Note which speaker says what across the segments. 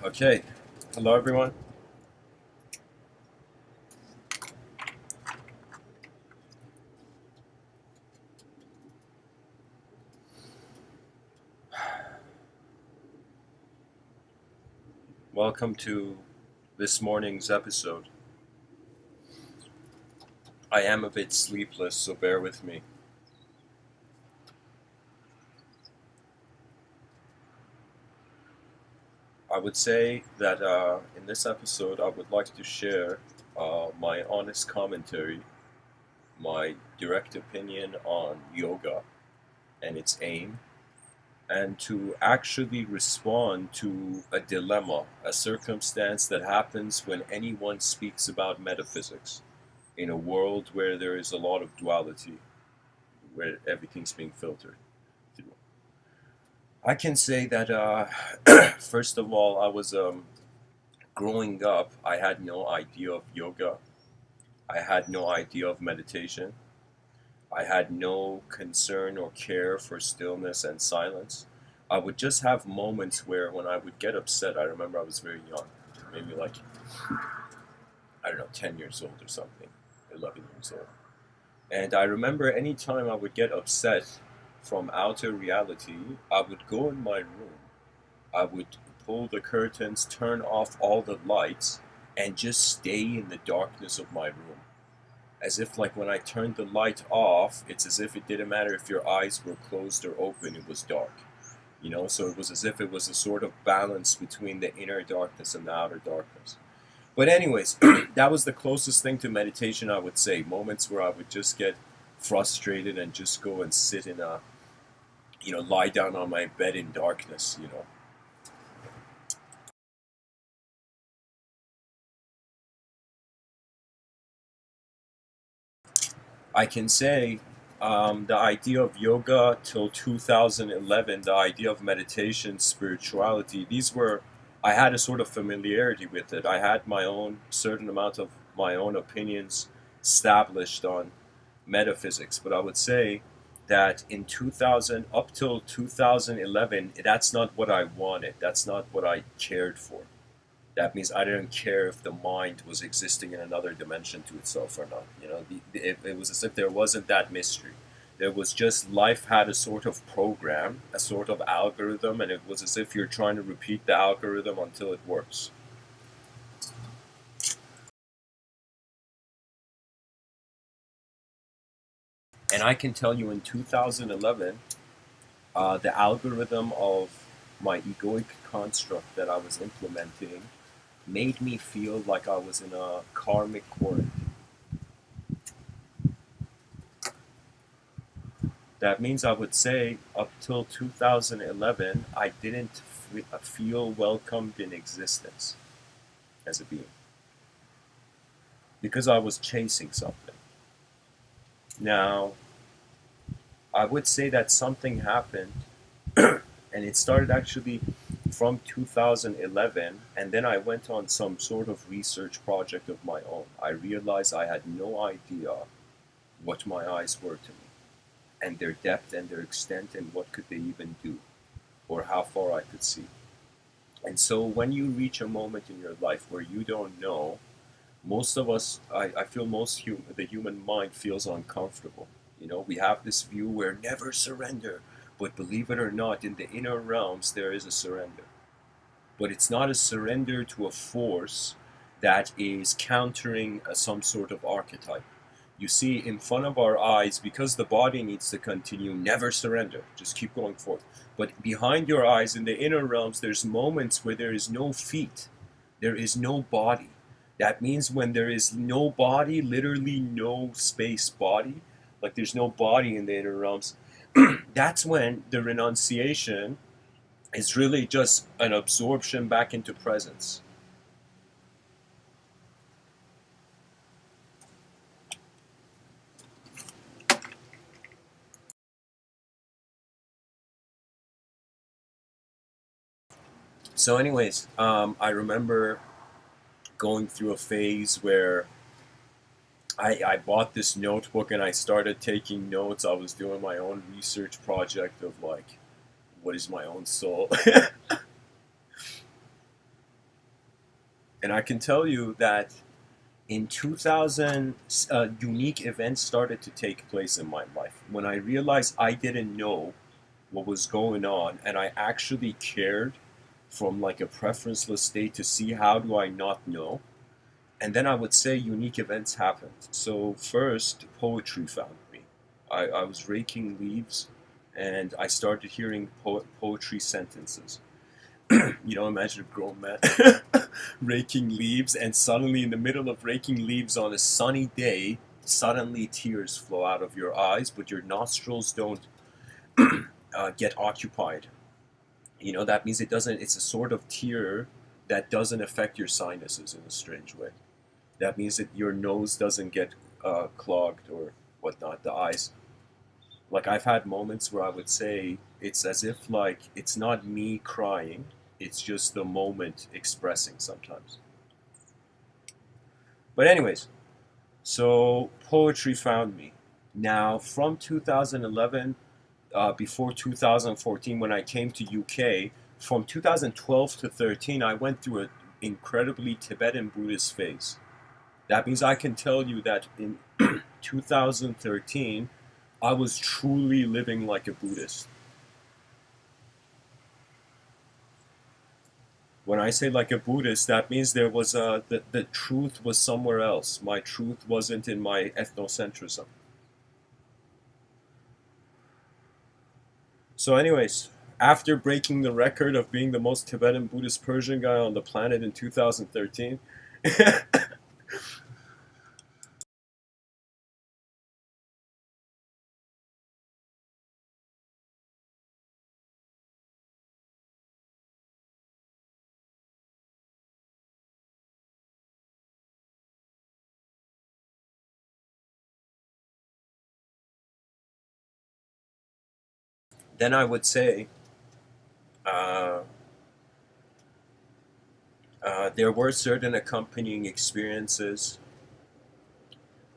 Speaker 1: Okay, hello everyone. Welcome to this morning's episode. I am a bit sleepless, so bear with me. I would say that in this episode, I would like to share my honest commentary, my direct opinion on yoga and its aim, and to actually respond to a dilemma, a circumstance that happens when anyone speaks about metaphysics in a world where there is a lot of duality, where everything's being filtered through. I can say that, first of all, I was growing up, I had no idea of yoga, I had no idea of meditation, I had no concern or care for stillness and silence. I would just have moments where, when I would get upset, I remember I was very young, maybe like, I don't know, 10 years old or something, 11 years old. And I remember any time I would get upset from outer reality, I would go in my room, I would pull the curtains, turn off all the lights, and just stay in the darkness of my room. As if, like, when I turned the light off, it's as if it didn't matter if your eyes were closed or open, it was dark. So it was as if it was a sort of balance between the inner darkness and the outer darkness. But anyways, that was the closest thing to meditation, I would say. Moments where I would just get frustrated and just go and sit in lie down on my bed in darkness. I can say the idea of yoga till 2011, the idea of meditation, spirituality, I had a sort of familiarity with it. I had my own certain amount of my own opinions established on metaphysics, but I would say that in 2000 up till 2011, that's not what I wanted. That's not what I cared for. That means I didn't care if the mind was existing in another dimension to itself or not. It was as if there wasn't that mystery. There was just life had a sort of program, a sort of algorithm, and it was as if you're trying to repeat the algorithm until it works. And I can tell you in 2011, the algorithm of my egoic construct that I was implementing made me feel like I was in a karmic quarantine. That means I would say up till 2011, I didn't feel welcomed in existence as a being because I was chasing something. Now, I would say that something happened, and it started actually from 2011, and then I went on some sort of research project of my own. I realized I had no idea what my eyes were to me, and their depth and their extent, and what could they even do, or how far I could see. And so when you reach a moment in your life where you don't know, most of us, I feel the human mind feels uncomfortable. We have this view where never surrender, but believe it or not, in the inner realms there is a surrender. But it's not a surrender to a force that is countering some sort of archetype. You see, in front of our eyes, because the body needs to continue, never surrender, just keep going forth. But behind your eyes, in the inner realms, there's moments where there is no feet, there is no body. That means when there is no body, literally no space body, like there's no body in the inner realms, that's when the renunciation is really just an absorption back into presence. So, anyways, I remember going through a phase where I bought this notebook and I started taking notes. I was doing my own research project of, like, what is my own soul. And I can tell you that in 2000, unique events started to take place in my life when I realized I didn't know what was going on, and I actually cared from like a preferenceless state to see how do I not know. And then I would say unique events happened. So first, poetry found me. I was raking leaves, and I started hearing poetry sentences. Imagine a grown man raking leaves, and suddenly, in the middle of raking leaves on a sunny day, suddenly tears flow out of your eyes, but your nostrils don't get occupied. That means it doesn't. It's a sort of tear that doesn't affect your sinuses in a strange way. That means that your nose doesn't get clogged or whatnot. The eyes. Like I've had moments where I would say it's as if like it's not me crying. It's just the moment expressing sometimes. But anyways, so poetry found me. Now from 2011, before 2014, when I came to UK, from 2012 to 13, I went through an incredibly Tibetan Buddhist phase. That means I can tell you that in 2013, I was truly living like a Buddhist. When I say like a Buddhist, that means there was the truth was somewhere else. My truth wasn't in my ethnocentrism. So, anyways, after breaking the record of being the most Tibetan Buddhist Persian guy on the planet in 2013, then I would say uh, there were certain accompanying experiences.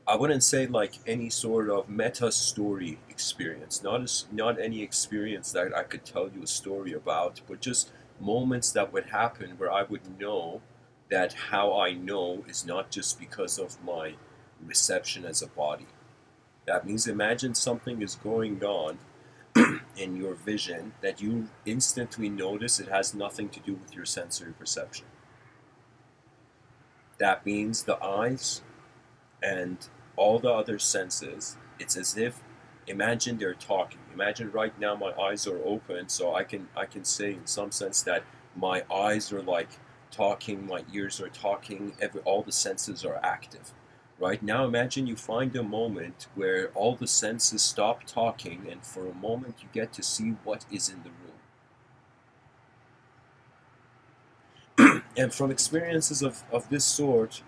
Speaker 1: I wouldn't say like any sort of meta story experience, not any experience that I could tell you a story about, but just moments that would happen where I would know that how I know is not just because of my reception as a body. That means imagine something is going on in your vision that you instantly notice it has nothing to do with your sensory perception. That means the eyes and all the other senses, it's as if imagine they're talking. Imagine right now my eyes are open, so I can say in some sense that my eyes are like talking, my ears are talking, all the senses are active. Right now, imagine you find a moment where all the senses stop talking, and for a moment you get to see what is in the room. And from experiences of this sort,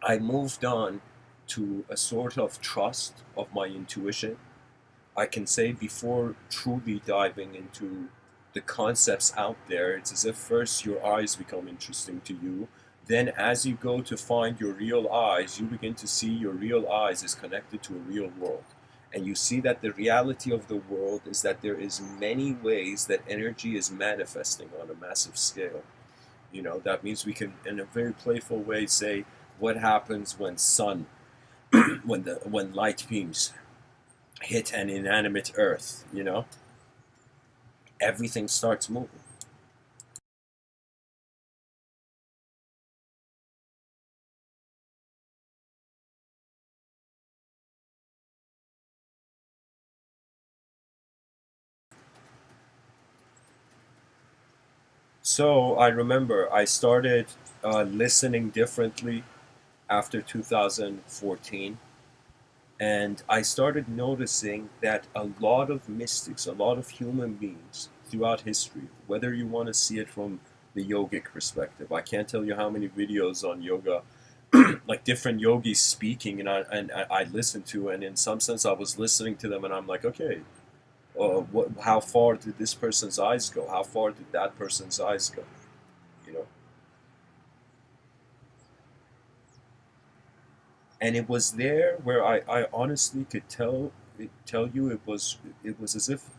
Speaker 1: I moved on to a sort of trust of my intuition. I can say before truly diving into the concepts out there, it's as if first your eyes become interesting to you. Then, as you go to find your real eyes, you begin to see your real eyes is connected to a real world. And you see that the reality of the world is that there is many ways that energy is manifesting on a massive scale. That means we can, in a very playful way, say what happens when when light beams hit an inanimate earth. Everything starts moving. So I remember I started listening differently after 2014, and I started noticing that a lot of mystics, a lot of human beings throughout history, whether you want to see it from the yogic perspective, I can't tell you how many videos on yoga, like different yogis speaking, and I listened to, and in some sense I was listening to them, and I'm like, okay, how far did this person's eyes go? How far did that person's eyes go? You know, and it was there where I honestly could tell you it was as if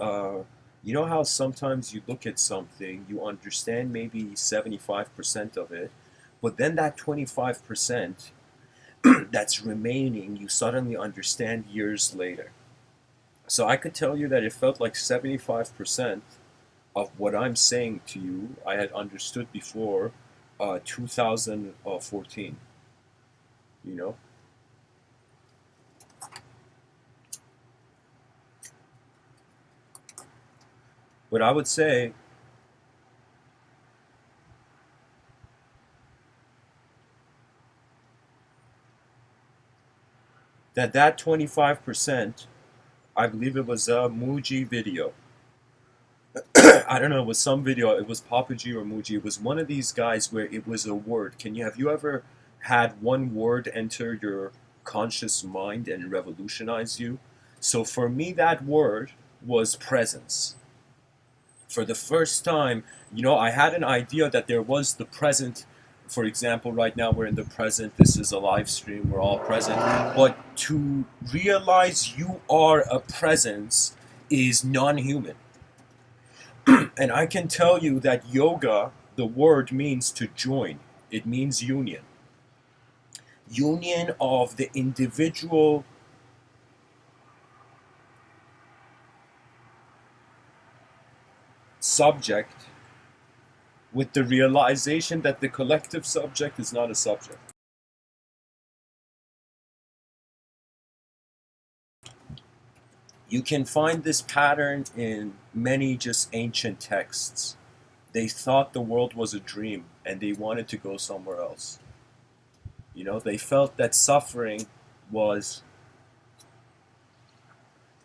Speaker 1: you know how sometimes you look at something, you understand maybe 75% of it, But then that 25% that's remaining, you suddenly understand years later. So I could tell you that it felt like 75% of what I'm saying to you, I had understood before 2014, you know? But I would say that that 25%, I believe it was a Muji video. I don't know, it was some video, it was Papa G or Muji. It was one of these guys where it was a word. Have you ever had one word enter your conscious mind and revolutionize you? So for me, that word was presence. For the first time, I had an idea that there was the present. For example, right now we're in the present. This is a live stream. We're all present. But to realize you are a presence is non-human. And I can tell you that yoga, the word means to join. It means union. Union of the individual subject with the realization that the collective subject is not a subject. You can find this pattern in many just ancient texts. They thought the world was a dream and they wanted to go somewhere else. They felt that suffering was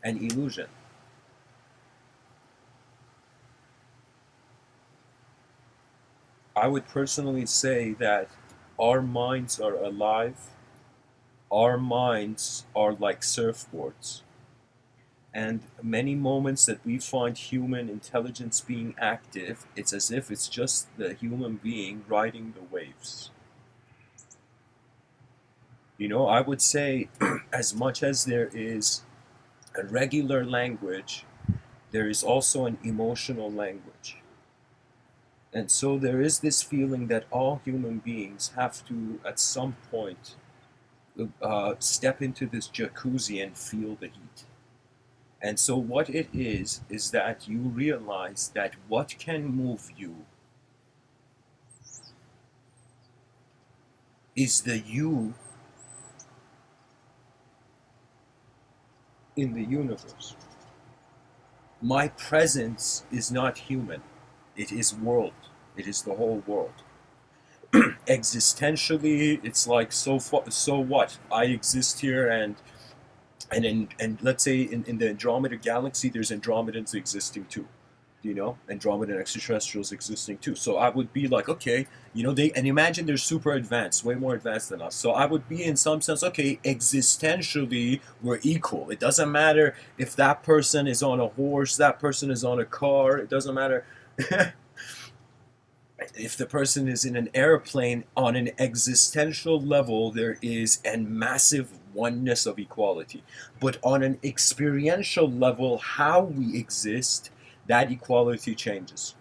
Speaker 1: an illusion. I would personally say that our minds are alive. Our minds are like surfboards. And many moments that we find human intelligence being active, it's as if it's just the human being riding the waves. I would say as much as there is a regular language, there is also an emotional language. And so there is this feeling that all human beings have to, at some point, step into this jacuzzi and feel the heat. And so what it is that you realize that what can move you is the you in the universe. My presence is not human. It is world. It is the whole world. Existentially, it's like so what? I exist here, and let's say in the Andromeda galaxy, there's Andromedans existing too. Andromedan extraterrestrials existing too. So I would be like, okay, they, and imagine they're super advanced, way more advanced than us. So I would be in some sense, okay, existentially we're equal. It doesn't matter if that person is on a horse, that person is on a car. It doesn't matter if the person is in an airplane. On an existential level, there is a massive oneness of equality. But on an experiential level, how we exist, that equality changes.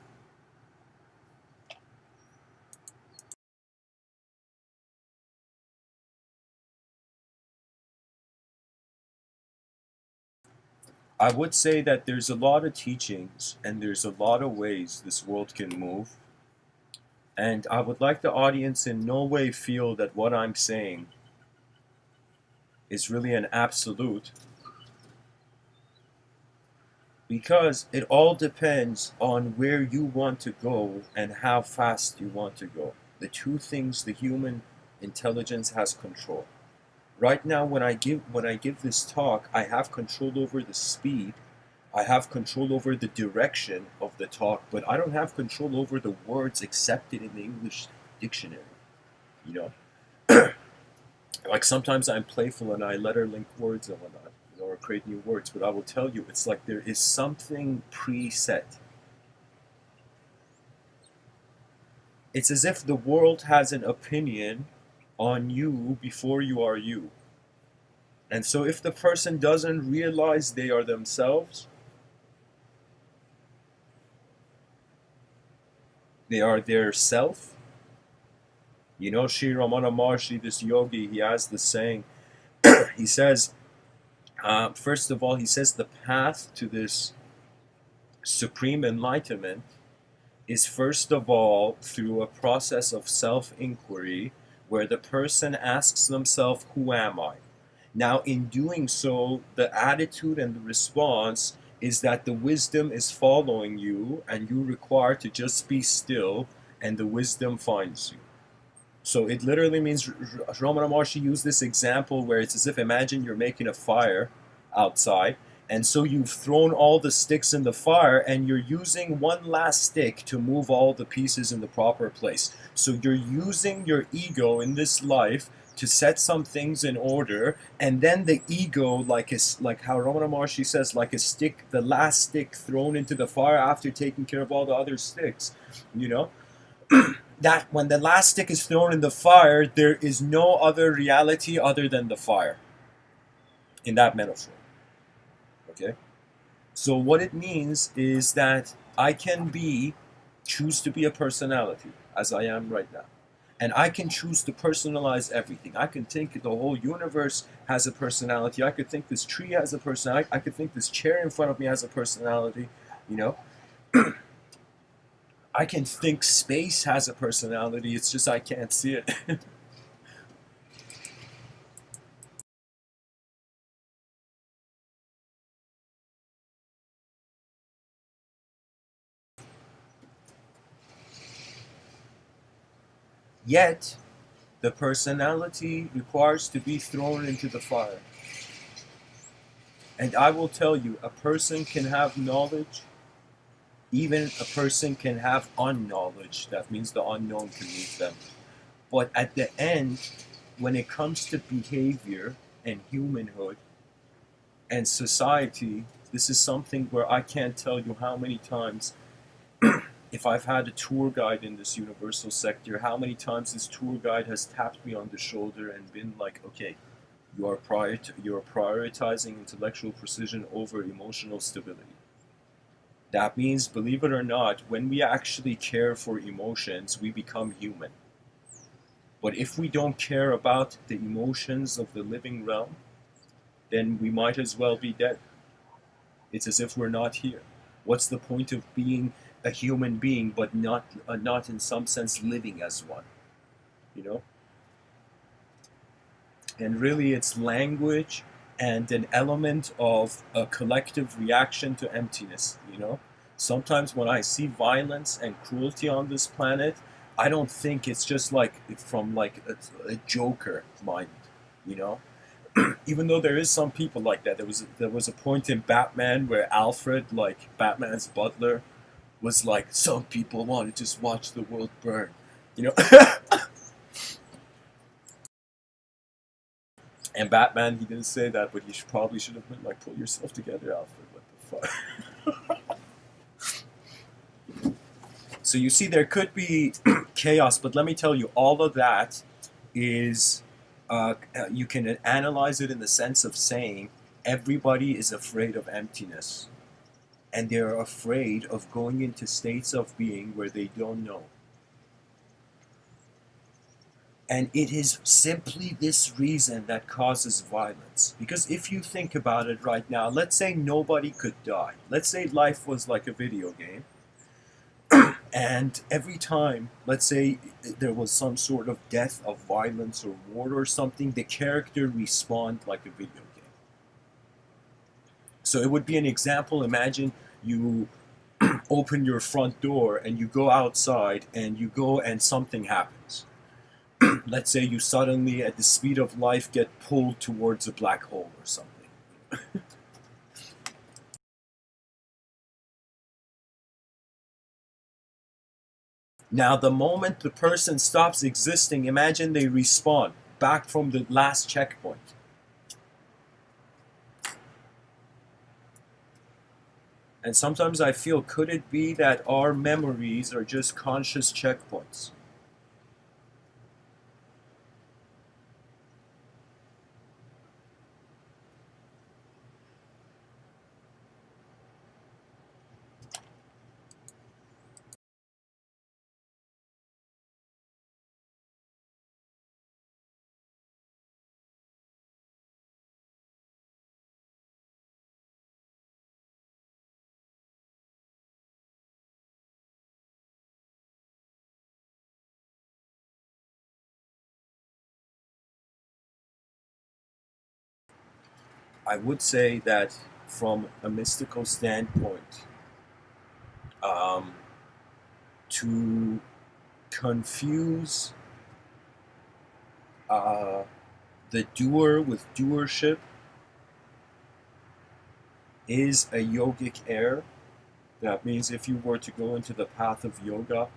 Speaker 1: I would say that there's a lot of teachings and there's a lot of ways this world can move. And I would like the audience in no way feel that what I'm saying is really an absolute, because it all depends on where you want to go and how fast you want to go. The two things the human intelligence has control. Right now, when I give this talk, I have control over the speed. I have control over the direction of the talk, but I don't have control over the words accepted in the English dictionary. You know, like sometimes I'm playful and I letter link words and whatnot, or create new words. But I will tell you, it's like there is something preset. It's as if the world has an opinion on you before you are you. And so if the person doesn't realize they are themselves, they are their self, You know, Sri Ramana Maharshi, this yogi, he has this saying. He says, first of all, he says the path to this supreme enlightenment is first of all through a process of self-inquiry where the person asks themselves, who am I? Now, in doing so, the attitude and the response is that the wisdom is following you and you require to just be still and the wisdom finds you. So it literally means Ramana Maharshi used this example where it's as if imagine you're making a fire outside, and so you've thrown all the sticks in the fire and you're using one last stick to move all the pieces in the proper place. So you're using your ego in this life to set some things in order, and then the ego, like how Ramana Maharshi says, like a stick, the last stick thrown into the fire after taking care of all the other sticks, you know, that when the last stick is thrown in the fire, there is no other reality other than the fire in that metaphor. Okay? So what it means is that I can choose to be a personality, as I am right now. And I can choose to personalize everything. I can think the whole universe has a personality. I could think this tree has a personality. I could think this chair in front of me has a personality, you know? I can think space has a personality. It's just I can't see it. Yet, the personality requires to be thrown into the fire. And I will tell you, a person can have knowledge, even a person can have unknowledge. That means the unknown can meet them. But at the end, when it comes to behavior and humanhood and society, this is something where I can't tell you how many times, if I've had a tour guide in this universal sector, how many times this tour guide has tapped me on the shoulder and been like, okay, you are prioritizing intellectual precision over emotional stability. That means, believe it or not, when we actually care for emotions, we become human. But if we don't care about the emotions of the living realm, then we might as well be dead. It's as if we're not here. What's the point of being a human being, but not in some sense living as one? You know. And really, it's language and an element of a collective reaction to emptiness. You know. Sometimes when I see violence and cruelty on this planet, I don't think it's just like from like a Joker mind. You know. Even though there is some people like that, there was a point in Batman where Alfred, like Batman's butler, was like, some people want to just watch the world burn, you know. And Batman, he didn't say that, but he probably should have been like, pull yourself together, Alfred. What the fuck? So you see, there could be chaos, but let me tell you, all of that is you can analyze it in the sense of saying everybody is afraid of emptiness, and they're afraid of going into states of being where they don't know. And it is simply this reason that causes violence. Because if you think about it right now, let's say nobody could die. Let's say life was like a video game. And every time, let's say there was some sort of death of violence or war or something, the character respawned like a video game. So it would be an example. Imagine you open your front door and you go outside and you go and something happens. Let's say you suddenly, at the speed of light, get pulled towards a black hole or something. Now, the moment the person stops existing, imagine they respawn back from the last checkpoint. And sometimes I feel, could it be that our memories are just conscious checkpoints? I would say that from a mystical standpoint, um, to confuse uh, the doer with doership is a yogic error. That means if you were to go into the path of yoga,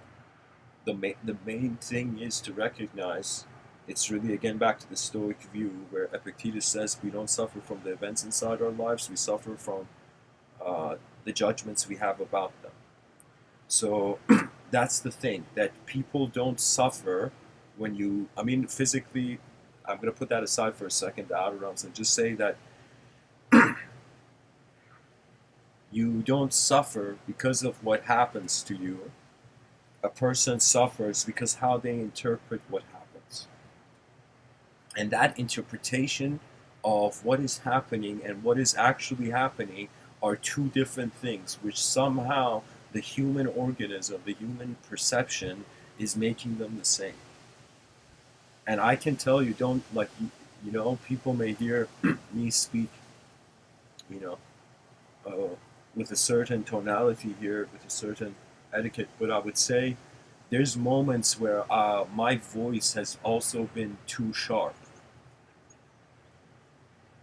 Speaker 1: the main thing is to recognize it's really, again, back to the Stoic view where Epictetus says we don't suffer from the events inside our lives, we suffer from the judgments we have about them. So that's the thing, that people don't suffer when you, I mean, physically, I'm going to put that aside for a second, the outer realms, and just say that you don't suffer because of what happens to you. A person suffers because how they interpret what happens. And that interpretation of what is happening and what is actually happening are two different things, which somehow the human organism, the human perception, is making them the same. And I can tell you, don't, like, people may hear me speak, you know, with a certain tonality here, with a certain etiquette, but I would say there's moments where my voice has also been too sharp.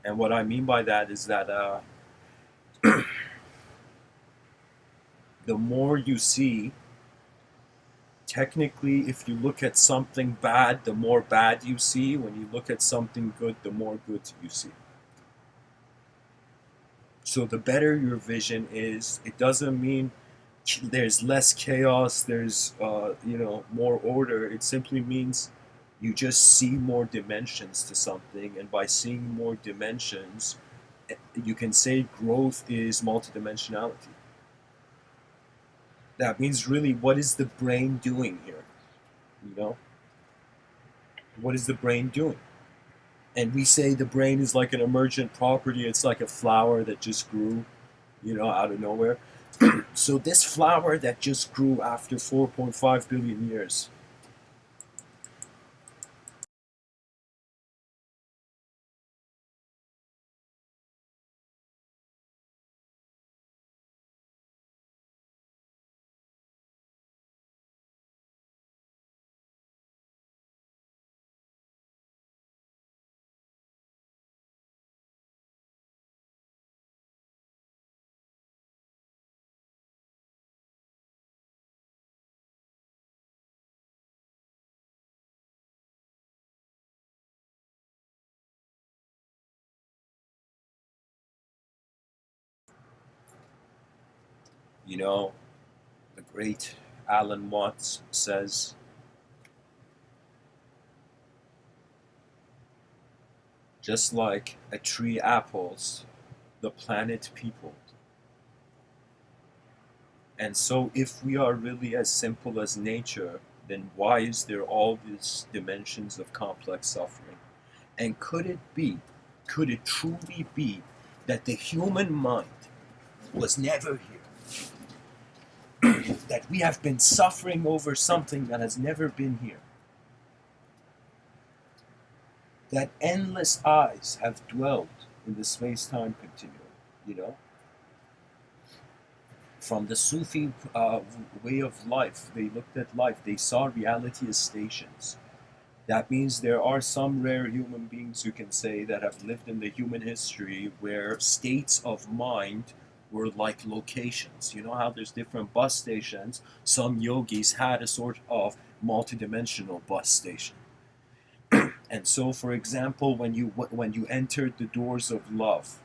Speaker 1: And what I mean by that is that the more you see, technically, if you look at something bad, the more bad you see. When you look at something good, the more good you see. So the better your vision is, it doesn't mean there's less chaos, there's more order. It simply means you just see more dimensions to something, and by seeing more dimensions, you can say growth is multidimensionality. That means really, what is the brain doing here? You know, what is the brain doing? And we say the brain is like an emergent property. It's like a flower that just grew, out of nowhere. So this flower that just grew after 4.5 billion years, you know, the great Alan Watts says, just like a tree apples, the planet peopled. And so, if we are really as simple as nature, then why is there all these dimensions of complex suffering? And could it truly be that the human mind was never here? That we have been suffering over something that has never been here? That endless eyes have dwelled in the space-time continuum, you know? From the Sufi way of life, they looked at life, they saw reality as stations. That means there are some rare human beings who can say that have lived in the human history where states of mind were like locations. You know how there's different bus stations? Some yogis had a sort of multidimensional bus station. And so, for example, when you entered the doors of love,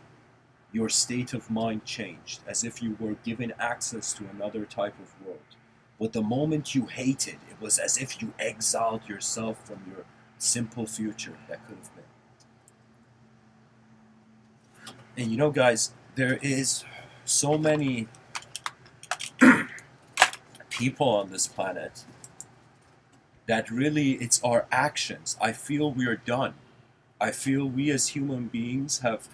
Speaker 1: your state of mind changed, as if you were given access to another type of world. But the moment you hated, it was as if you exiled yourself from your simple future that could have been. And guys, there is so many people on this planet that really it's our actions. I feel we are done. I feel we as human beings have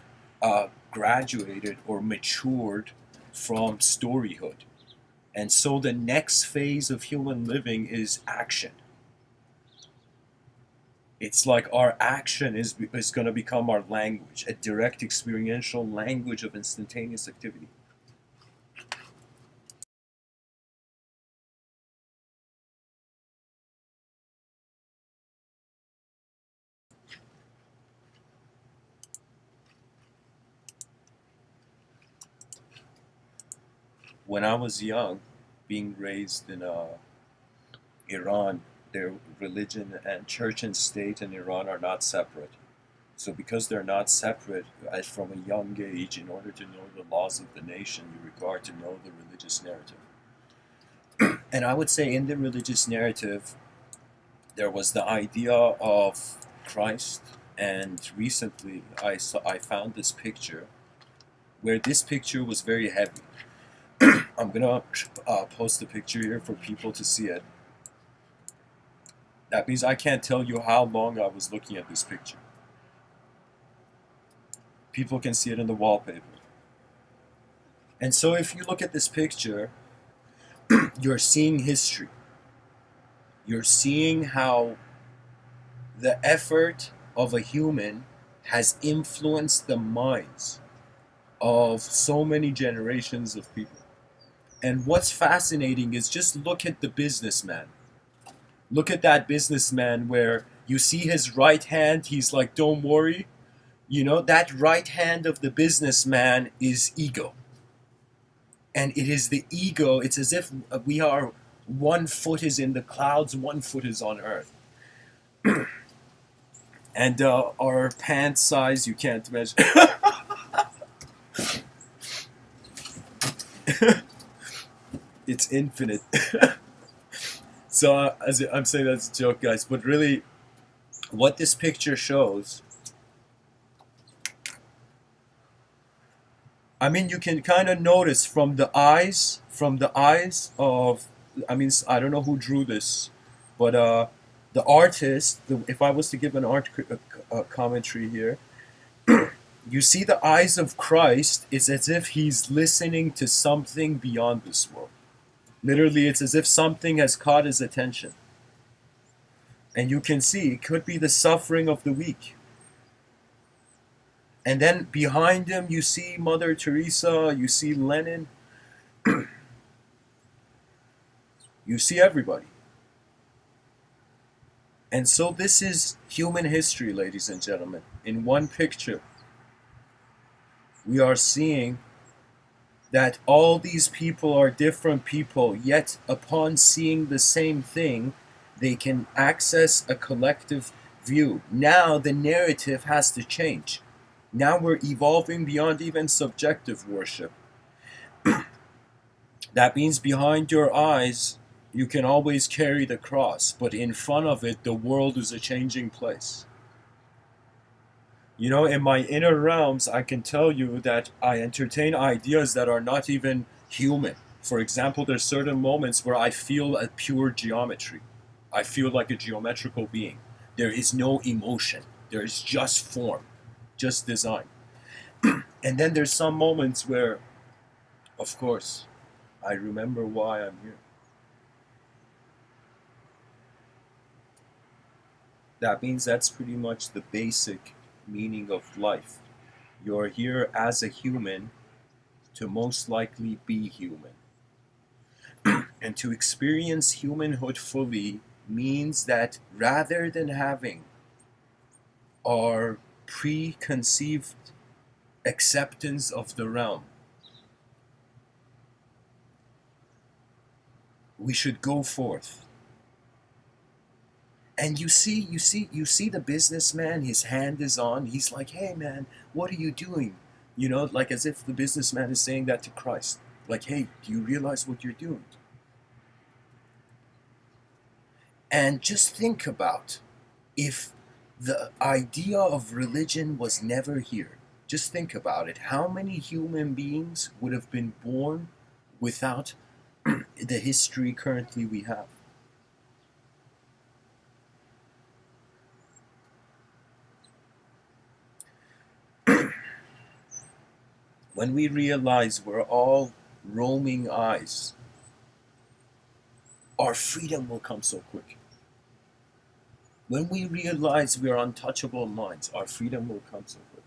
Speaker 1: graduated or matured from storyhood. And so the next phase of human living is action. It's like our action is going to become our language, a direct experiential language of instantaneous activity. When I was young, being raised in Iran, their religion and church and state in Iran are not separate. So because they're not separate, from a young age, in order to know the laws of the nation, you regard to know the religious narrative. And I would say in the religious narrative, there was the idea of Christ, and recently I found this picture where this picture was very heavy. I'm gonna post the picture here for people to see it. That means I can't tell you how long I was looking at this picture. People can see it in the wallpaper. And so if you look at this picture, you're seeing history. You're seeing how the effort of a human has influenced the minds of so many generations of people. And what's fascinating is just look at the businessman. Look at that businessman where you see his right hand, he's like, don't worry. You know, that right hand of the businessman is ego. And it is the ego, it's as if we are, one foot is in the clouds, one foot is on earth. And our pant size, you can't measure. It's infinite. So as I'm saying, that's a joke, guys. But really, what this picture shows, I mean, you can kind of notice from the eyes of, I mean, I don't know who drew this, but the artist, if I was to give an art commentary here, you see the eyes of Christ, it's as if he's listening to something beyond this world. Literally, it's as if something has caught his attention. And you can see, it could be the suffering of the weak. And then behind him, you see Mother Teresa, you see Lenin, you see everybody. And so this is human history, ladies and gentlemen. In one picture, we are seeing that all these people are different people, yet upon seeing the same thing, they can access a collective view. Now the narrative has to change. Now we're evolving beyond even subjective worship. That means behind your eyes, you can always carry the cross, but in front of it, the world is a changing place. You know, in my inner realms, I can tell you that I entertain ideas that are not even human. For example, there's certain moments where I feel a pure geometry. I feel like a geometrical being. There is no emotion. There is just form, just design. And then there's some moments where, of course, I remember why I'm here. That means that's pretty much the basic meaning of life. You're here as a human to most likely be human. And to experience humanhood fully means that rather than having our preconceived acceptance of the realm, we should go forth. And you see the businessman, his hand is on, he's like, hey man, what are you doing? You know, like as if the businessman is saying that to Christ. Like, hey, do you realize what you're doing? And just think about if the idea of religion was never here. Just think about it. How many human beings would have been born without the history currently we have? When we realize we're all roaming eyes, our freedom will come so quick. When we realize we are untouchable minds, our freedom will come so quick.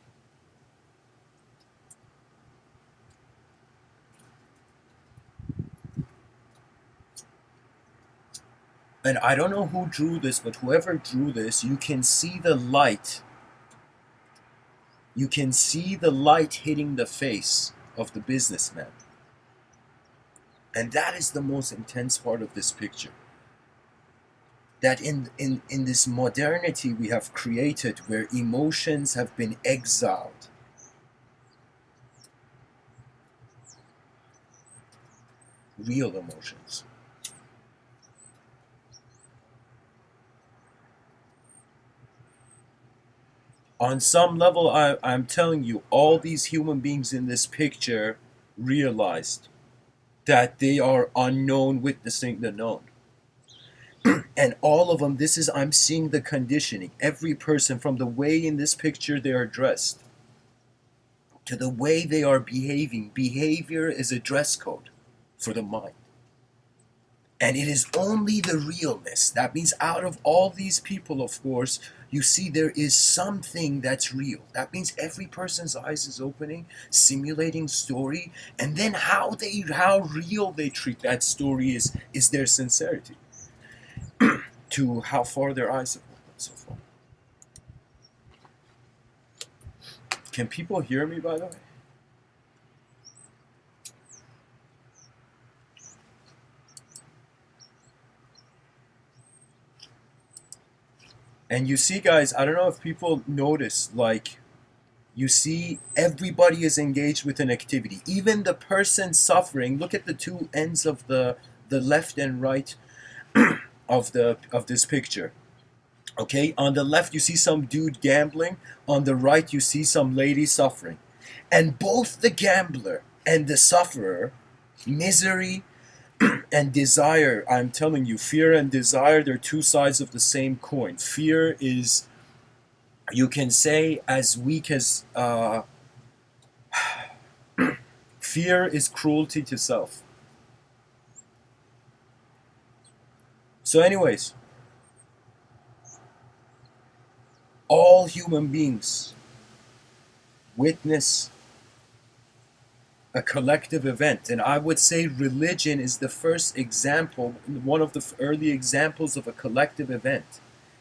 Speaker 1: And I don't know who drew this, but whoever drew this, you can see the light. You can see the light hitting the face of the businessman. And that is the most intense part of this picture. That in this modernity we have created, where emotions have been exiled, real emotions. On some level, I'm telling you, all these human beings in this picture realized that they are unknown witnessing the known. And all of them, I'm seeing the conditioning. Every person, from the way in this picture they are dressed to the way they are behaving. Behavior is a dress code for the mind. And it is only the realness. That means out of all these people, of course, you see there is something that's real. That means every person's eyes is opening, simulating story, and then how real they treat that story is their sincerity to how far their eyes have opened so far. Can people hear me, by the way? And you see, guys, I don't know if people notice, like, you see everybody is engaged with an activity. Even the person suffering, look at the two ends of the left and right of this picture. Okay, on the left you see some dude gambling, on the right you see some lady suffering. And both the gambler and the sufferer, misery and desire, I'm telling you, fear and desire, they're two sides of the same coin. Fear is, you can say, as weak as fear is cruelty to self. So anyways, all human beings witness a collective event, and I would say religion is the first example, one of the early examples of a collective event.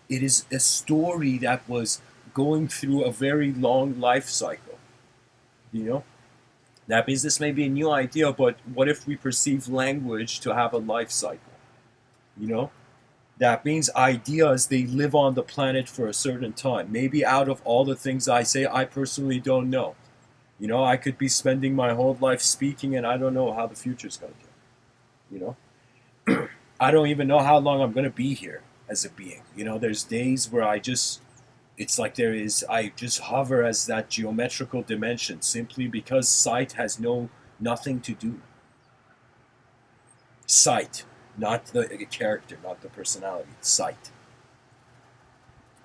Speaker 1: It is a story that was going through a very long life cycle. You know, that means this may be a new idea, but what if we perceive language to have a life cycle? You know, that means ideas, they live on the planet for a certain time. Maybe out of all the things I say, I personally don't know. You know, I could be spending my whole life speaking and I don't know how the future's going to go. You know, I don't even know how long I'm going to be here as a being. You know, there's days where it's like I just hover as that geometrical dimension simply because sight has nothing to do. Sight, not the character, not the personality, sight.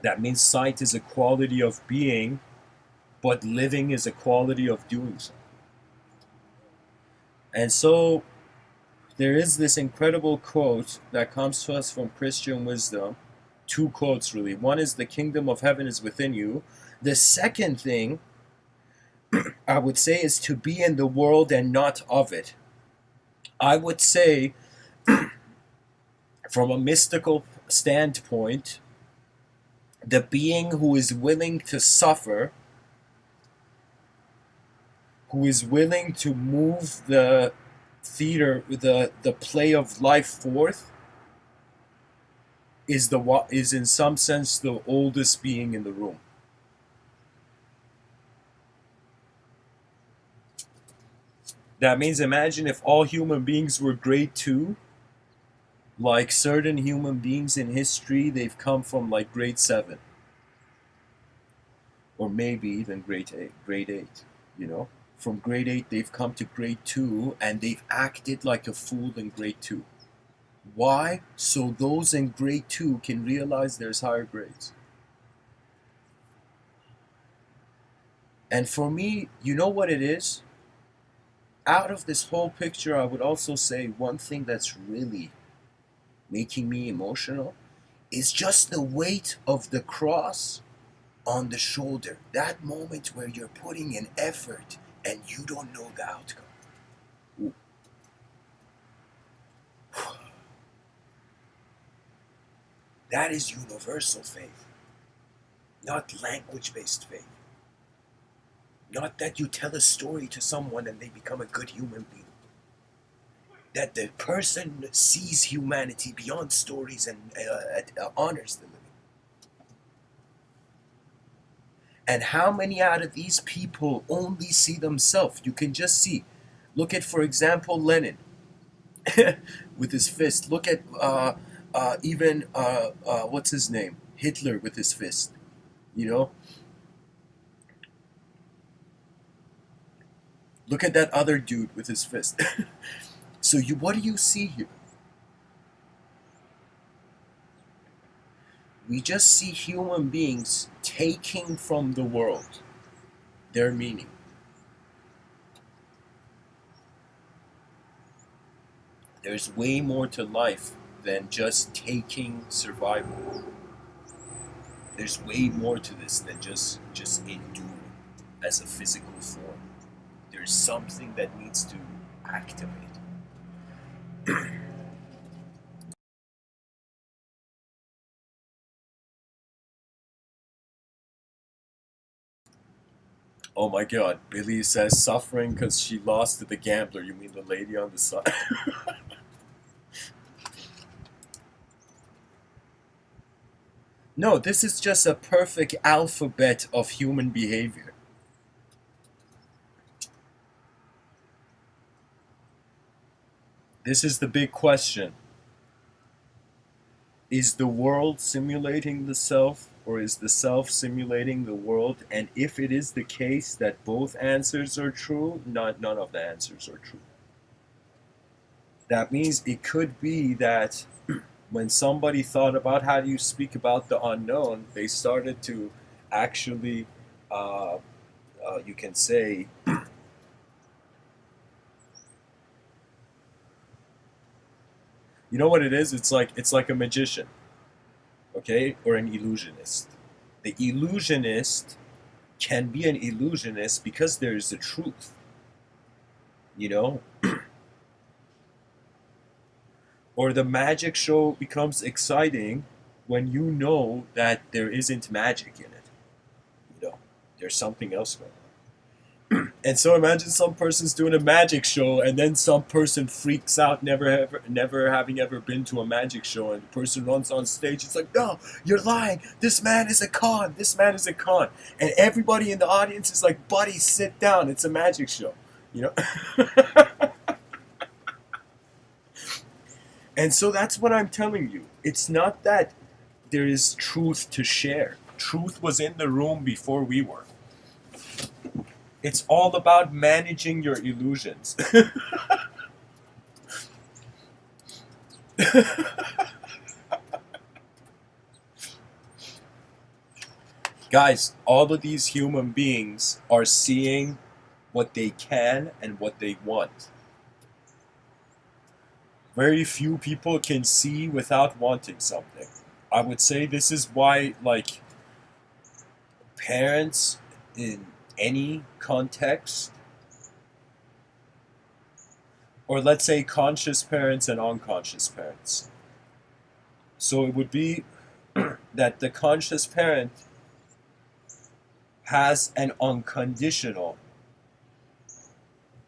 Speaker 1: That means sight is a quality of being, but living is a quality of doing so. And so there is this incredible quote that comes to us from Christian wisdom. Two quotes, really. One is, the kingdom of heaven is within you. The second thing I would say is to be in the world and not of it. I would say, from a mystical standpoint, the being who is willing to suffer, who is willing to move the theater, the play of life forth, is in some sense the oldest being in the room. That means, imagine if all human beings were grade 2, like certain human beings in history, they've come from like grade 7. Or maybe even grade 8, you know? From grade 8, they've come to grade 2, and they've acted like a fool in grade 2. Why? So those in grade 2 can realize there's higher grades. And for me, you know what it is? Out of this whole picture, I would also say one thing that's really making me emotional
Speaker 2: is just the weight of the cross on the shoulder. That moment where you're putting in effort and you don't know the outcome. That is universal faith, not language-based faith. Not that you tell a story to someone and they become a good human being. That the person sees humanity beyond stories and honors the living. And how many out of these people only see themselves? You can just see. Look at, for example, Lenin with his fist. Look at even what's his name? Hitler with his fist. You know? Look at that other dude with his fist. So what do you see here? We just see human beings taking from the world their meaning. There's way more to life than just taking survival. There's way more to this than just enduring as a physical form. There's something that needs to activate. Oh my god, Billy says suffering because she lost to the gambler. You mean the lady on the side? No, this is just a perfect alphabet of human behavior. This is the big question. Is the world simulating the self, or is the self simulating the world? And if it is the case that both answers are true, none of the answers are true. That means it could be that when somebody thought about how do you speak about the unknown, they started to actually, you can say, you know what it is? It's like a magician, okay, or an illusionist. The illusionist can be an illusionist because there is a truth, you know. Or the magic show becomes exciting when you know that there isn't magic in it. You know, there's something else going on. And so imagine some person's doing a magic show, and then some person freaks out, never having ever been to a magic show, and the person runs on stage. It's like, no, you're lying. This man is a con. This man is a con. And everybody in the audience is like, buddy, sit down. It's a magic show. You know. And so that's what I'm telling you. It's not that there is truth to share. Truth was in the room before we were. It's all about managing your illusions. Guys, all of these human beings are seeing what they can and what they want. Very few people can see without wanting something. I would say this is why, like, parents in any context, or let's say conscious parents and unconscious parents. So it would be that the conscious parent has an unconditional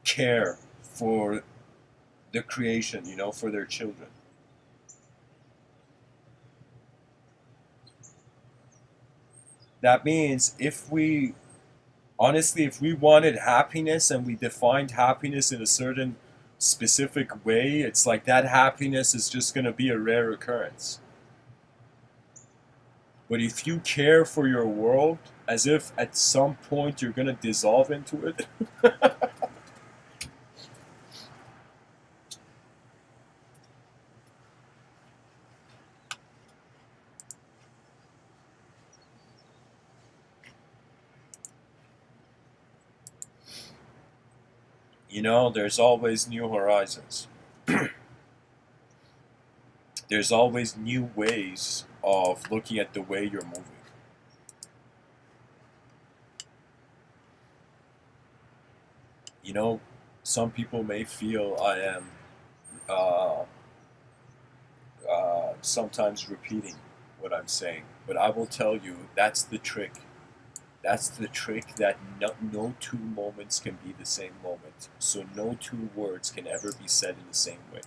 Speaker 2: care for the creation, you know, for their children. That means if we wanted happiness and we defined happiness in a certain specific way, it's like that happiness is just going to be a rare occurrence. But if you care for your world as if at some point you're going to dissolve into it, you know, there's always new horizons. There's always new ways of looking at the way you're moving. You know, some people may feel I am uh, sometimes repeating what I'm saying, but I will tell you that's the trick. That's the trick, that no two moments can be the same moment. So no two words can ever be said in the same way.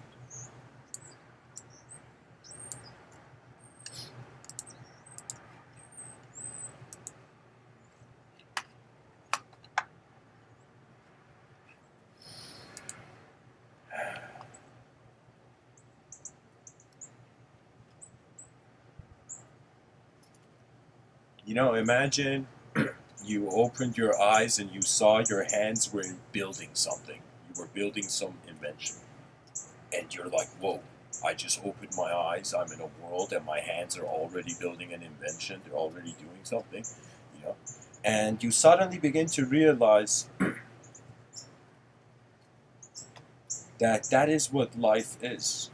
Speaker 2: You know, imagine you opened your eyes and you saw your hands were building something. You were building some invention. And you're like, whoa, I just opened my eyes. I'm in a world and my hands are already building an invention. They're already doing something, you know. And you suddenly begin to realize that that is what life is.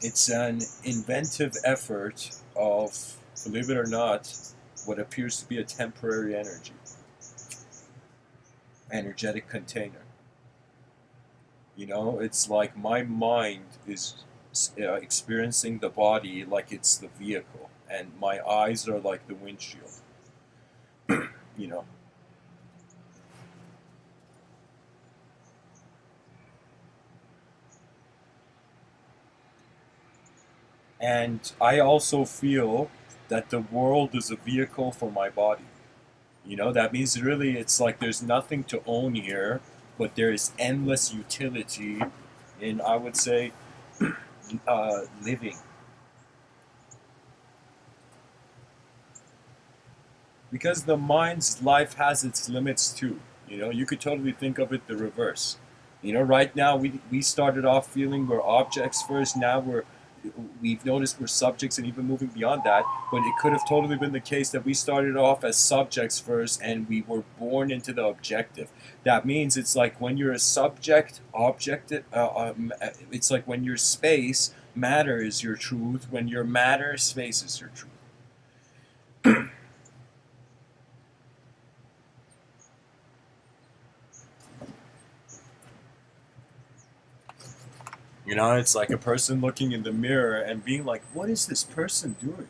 Speaker 2: It's an inventive effort of, believe it or not, what appears to be a temporary energetic container. You know, it's like my mind is experiencing the body like it's the vehicle, and my eyes are like the windshield. You know, and I also feel that the world is a vehicle for my body. You know, that means really it's like there's nothing to own here, but there is endless utility in, I would say, living. Because the mind's life has its limits too. You know, you could totally think of it the reverse. You know, right now we started off feeling we're objects first. Now we've noticed we're subjects, and even moving beyond that. But it could have totally been the case that we started off as subjects first, and we were born into the objective. That means it's like when you're a subject, object. It's like when your space, matter is your truth. When your matter, space is your truth. You know, it's like a person looking in the mirror and being like, what is this person doing?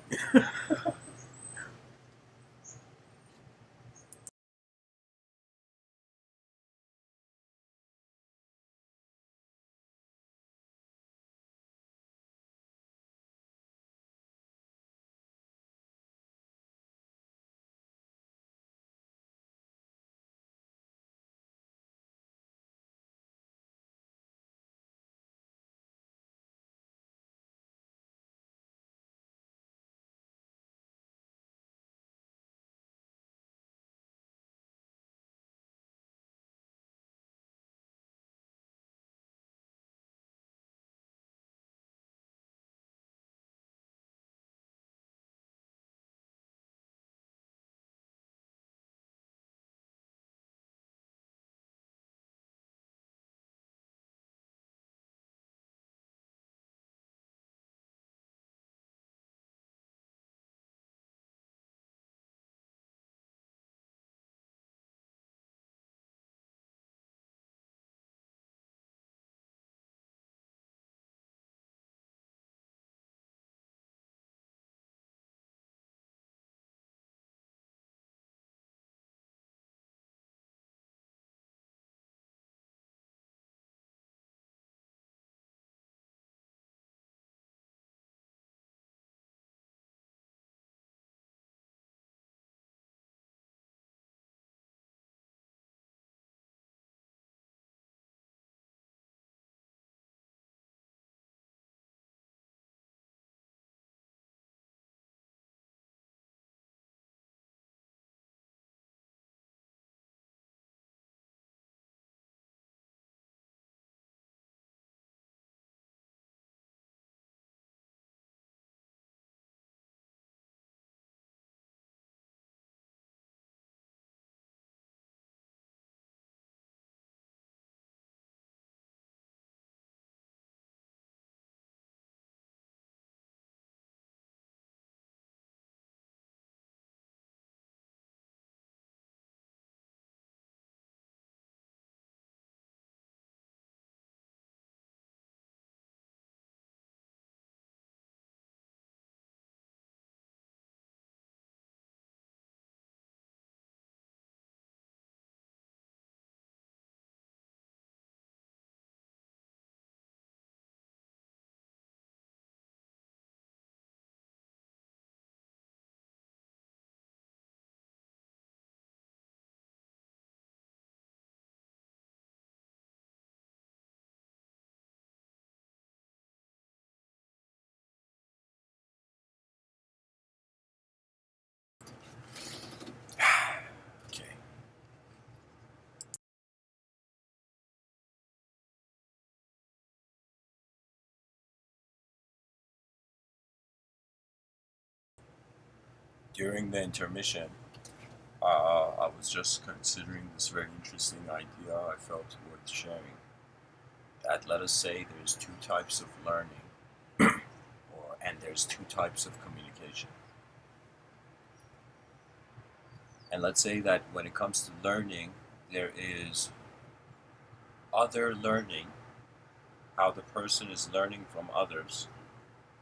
Speaker 2: during the intermission, I was just considering this very interesting idea I felt worth sharing. That let us say there's two types of learning, and there's two types of communication. And let's say that when it comes to learning, there is other learning, how the person is learning from others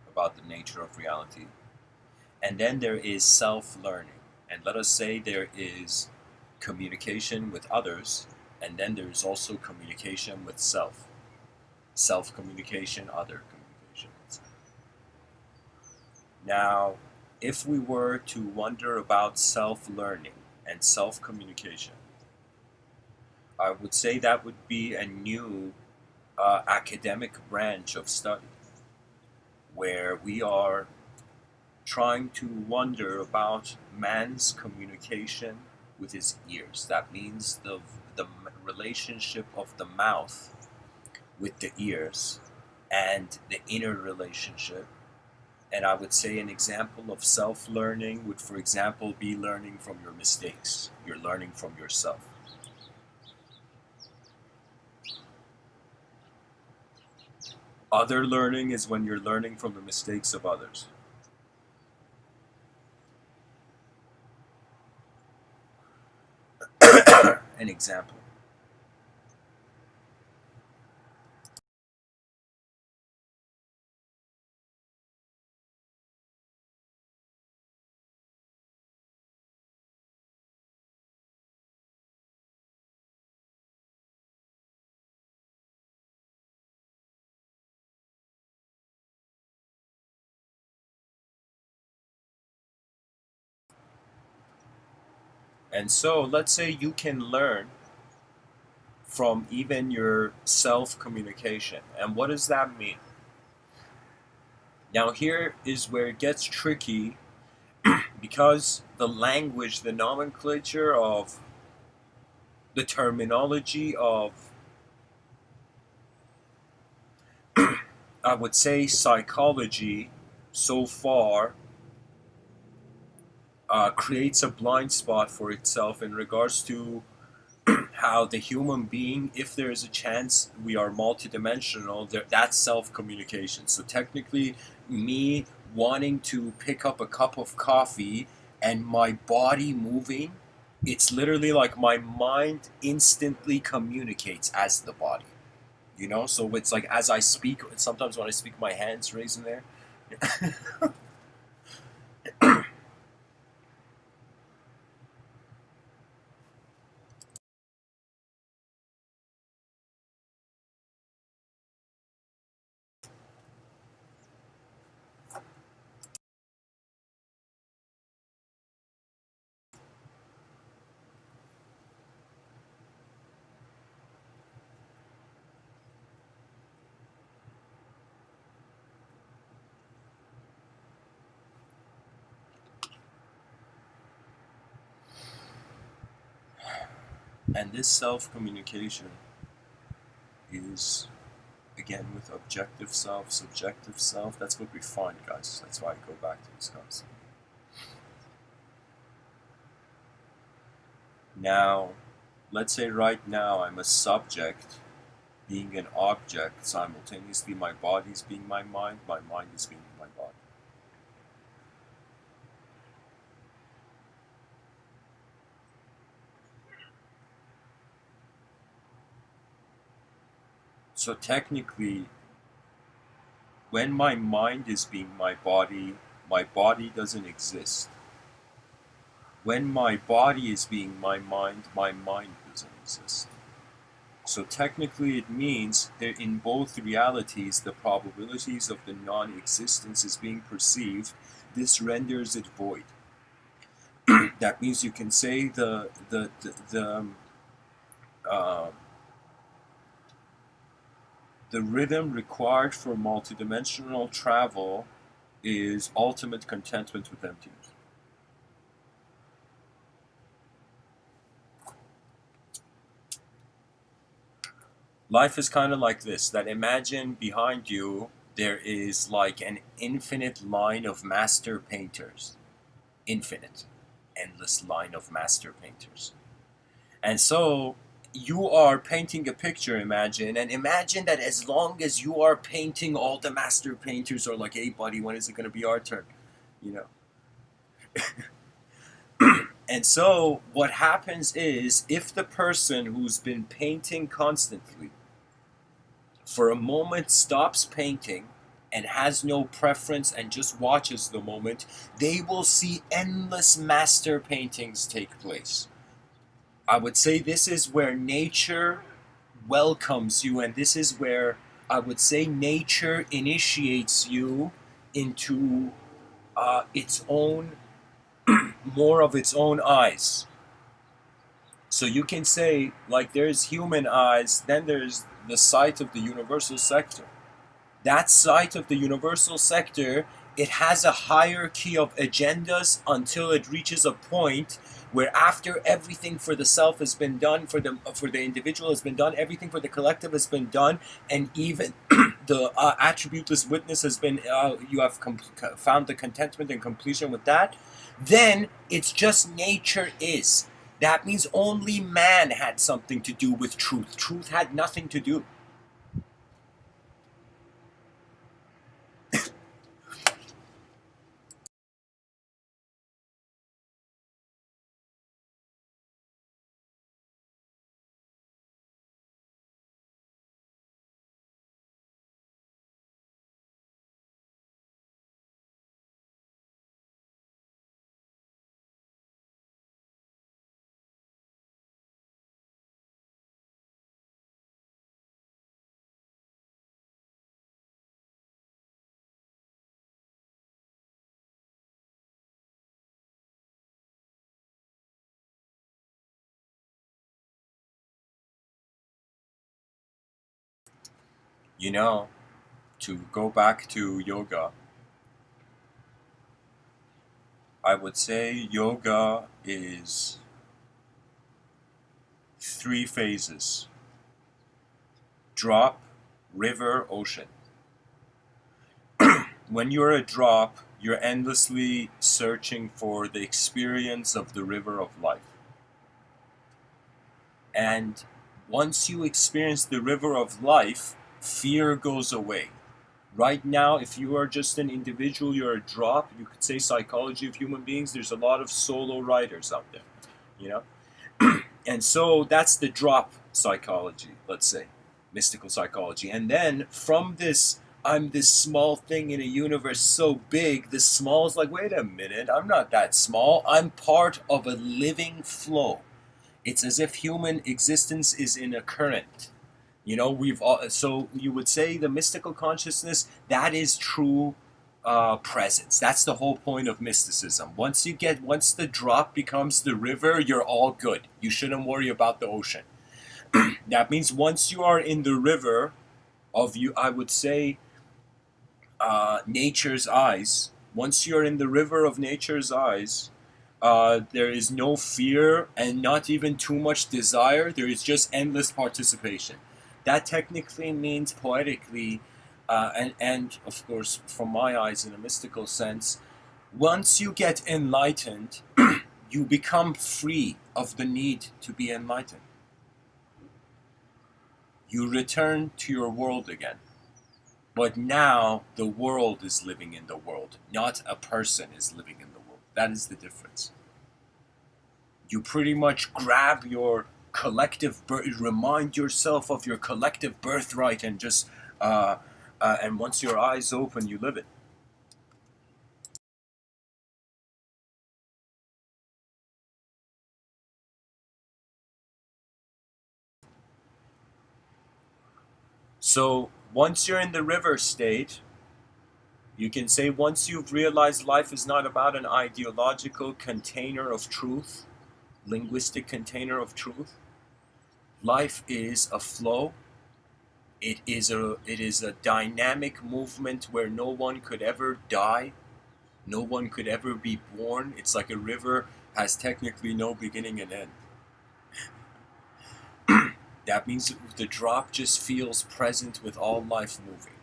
Speaker 2: about the nature of reality. And then there is self-learning. And let us say there is communication with others, and then there is also communication with self. Self-communication, other communication. Now, if we were to wonder about self-learning and self-communication, I would say that would be a new academic branch of study where we are trying to wonder about man's communication with his ears. That means the relationship of the mouth with the ears and the inner relationship. And I would say an example of self-learning would, for example, be learning from your mistakes. You're learning from yourself. Other learning is when you're learning from the mistakes of others. An example. And so let's say you can learn from even your self-communication. And what does that mean? Now here is where it gets tricky because the language, the nomenclature of the terminology of, I would say, psychology so far creates a blind spot for itself in regards to how the human being, if there is a chance we are multidimensional, that's self-communication. So technically, me wanting to pick up a cup of coffee and my body moving, it's literally like my mind instantly communicates as the body. You know, so it's like as I speak, sometimes when I speak, my hands raise in there. And this self-communication is, again, with objective self, subjective self. That's what we find, guys. That's why I go back to this concept. Now, let's say right now I'm a subject being an object simultaneously. My body's being my mind is being my body. So technically, when my mind is being my body doesn't exist. When my body is being my mind doesn't exist. So technically it means that in both realities, the probabilities of the non-existence is being perceived. This renders it void. That means you can say uh, the rhythm required for multidimensional travel is ultimate contentment with emptiness. Life is kind of like this, that imagine behind you there is like an infinite line of master painters. infinite, endless line of master painters. And so you are painting a picture, imagine, and imagine that as long as you are painting, all the master painters are like, hey buddy, when is it going to be our turn? You know. And so what happens is, if the person who's been painting constantly for a moment stops painting and has no preference and just watches the moment, they will see endless master paintings take place. I would say this is where nature welcomes you, and this is where I would say nature initiates you into its own, more of its own eyes. So you can say, like, there's human eyes, then there's the sight of the universal sector. That sight of the universal sector, it has a hierarchy of agendas until it reaches a point where, after everything for the self has been done, for the individual has been done, everything for the collective has been done, and even the attributeless witness has been, you have found the contentment and completion with that, then it's just nature is. That means only man had something to do with truth. Truth had nothing to do. You know, to go back to yoga, I would say yoga is 3 phases: drop, river, ocean. When you're a drop, you're endlessly searching for the experience of the river of life. And once you experience the river of life, fear goes away. Right now, if you are just an individual, you're a drop. You could say psychology of human beings, there's a lot of solo writers out there, you know? And so that's the drop psychology, let's say, mystical psychology. And then from this, I'm this small thing in a universe so big, this small is like, wait a minute, I'm not that small. I'm part of a living flow. It's as if human existence is in a current. You know, we've all, so you would say the mystical consciousness, that is true presence. That's the whole point of mysticism. Once the drop becomes the river, you're all good. You shouldn't worry about the ocean. That means once you are in the river of, you, I would say, nature's eyes. Once you're in the river of nature's eyes, there is no fear and not even too much desire. There is just endless participation. That technically means, poetically, and of course from my eyes in a mystical sense, once you get enlightened, you become free of the need to be enlightened. You return to your world again. But now the world is living in the world, not a person is living in the world. That is the difference. You pretty much grab your collective remind yourself of your collective birthright, and just and once your eyes open, you live it. So once you're in the river state, you can say, once you've realized life is not about an ideological container of truth, linguistic container of truth, life is a flow. It is a dynamic movement where no one could ever die, no one could ever be born. It's like a river has technically no beginning and end. That means the drop just feels present with all life moving.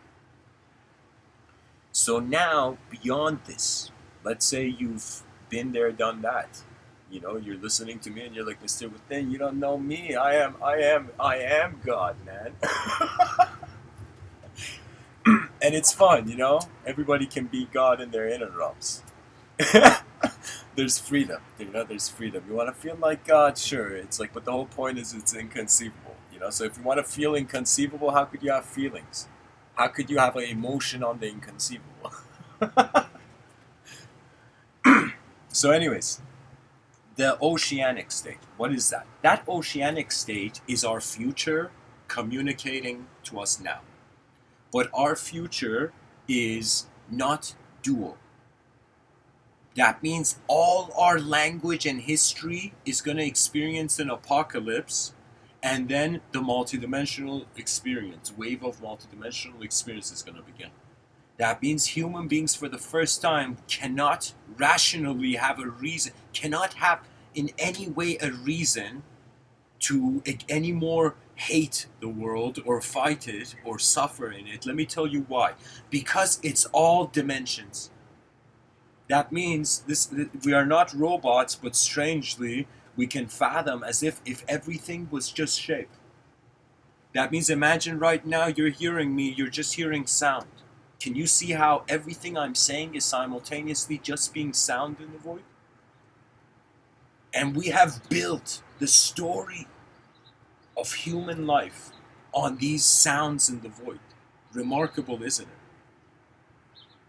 Speaker 2: So now, beyond this, let's say you've been there, done that. You know, you're listening to me and you're like, Mr. Within, you don't know me. I am God, man. And it's fun, you know? Everybody can be God in their inner realms. There's freedom, you know, there's freedom. You want to feel like God? Sure. It's like, but the whole point is it's inconceivable, you know? So if you want to feel inconceivable, how could you have feelings? How could you have an emotion on the inconceivable? So, anyways, the oceanic state. What is that? That oceanic state is our future communicating to us now. But our future is not dual. That means all our language and history is going to experience an apocalypse, and then the multidimensional experience, wave of multidimensional experience is going to begin. That means human beings for the first time cannot rationally have a reason, cannot have in any way a reason to anymore hate the world or fight it or suffer in it. Let me tell you why. Because it's all dimensions. That means we are not robots, but strangely we can fathom as if everything was just shape. That means imagine right now you're hearing me, you're just hearing sound. Can you see how everything I'm saying is simultaneously just being sound in the void? And we have built the story of human life on these sounds in the void. Remarkable, isn't it?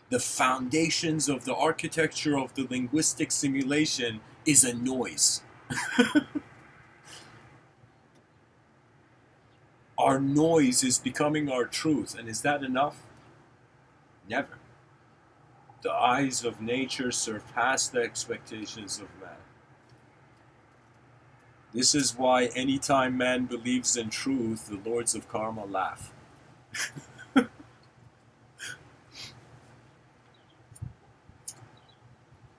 Speaker 2: The foundations of the architecture of the linguistic simulation is a noise. Our noise is becoming our truth, and is that enough? Never. The eyes of nature surpass the expectations of man. This is why anytime man believes in truth, the lords of karma laugh.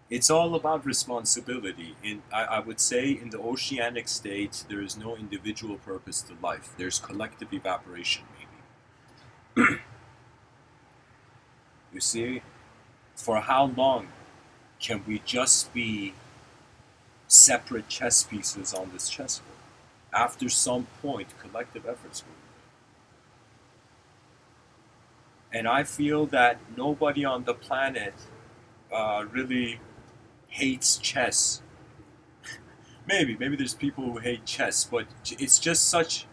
Speaker 2: It's all about responsibility. I would say in the oceanic state, there is no individual purpose to life. There's collective evaporation, maybe. You see, for how long can we just be separate chess pieces on this chessboard? After some point, collective efforts will be made. And I feel that nobody on the planet really hates chess. Maybe there's people who hate chess, but it's just such.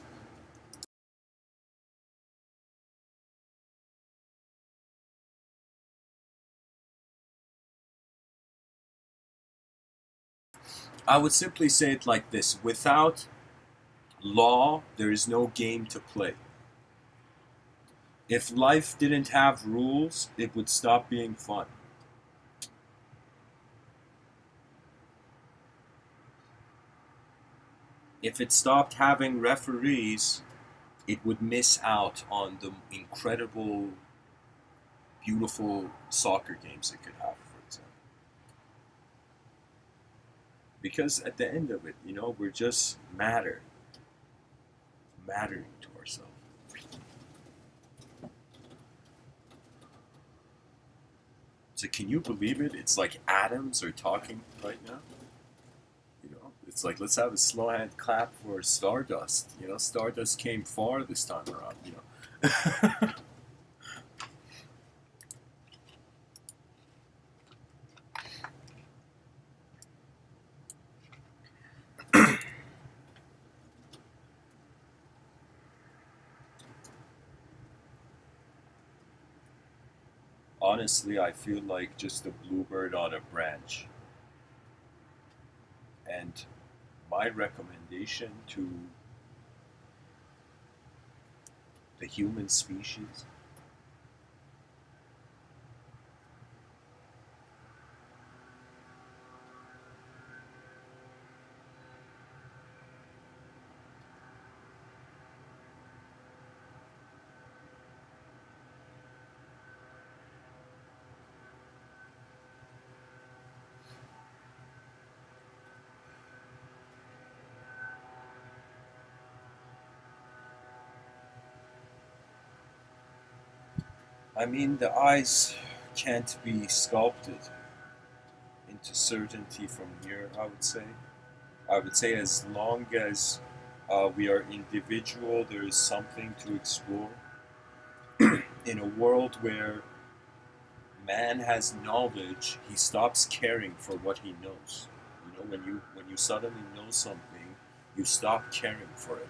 Speaker 2: I would simply say it like this: without law, there is no game to play. If life didn't have rules, it would stop being fun. If it stopped having referees, it would miss out on the incredible, beautiful soccer games it could have, for example. Because at the end of it, you know, we're just mattering to ourselves. So can you believe it? It's like atoms are talking right now. You know, it's like let's have a slow hand clap for Stardust. You know, Stardust came far this time around. You know. Honestly, I feel like just a bluebird on a branch. And my recommendation to the human species, I mean, the eyes can't be sculpted to certainty from here, I would say. I would say as long as we are individual, there is something to explore. In a world where man has knowledge, he stops caring for what he knows. You know, when you suddenly know something, you stop caring for it.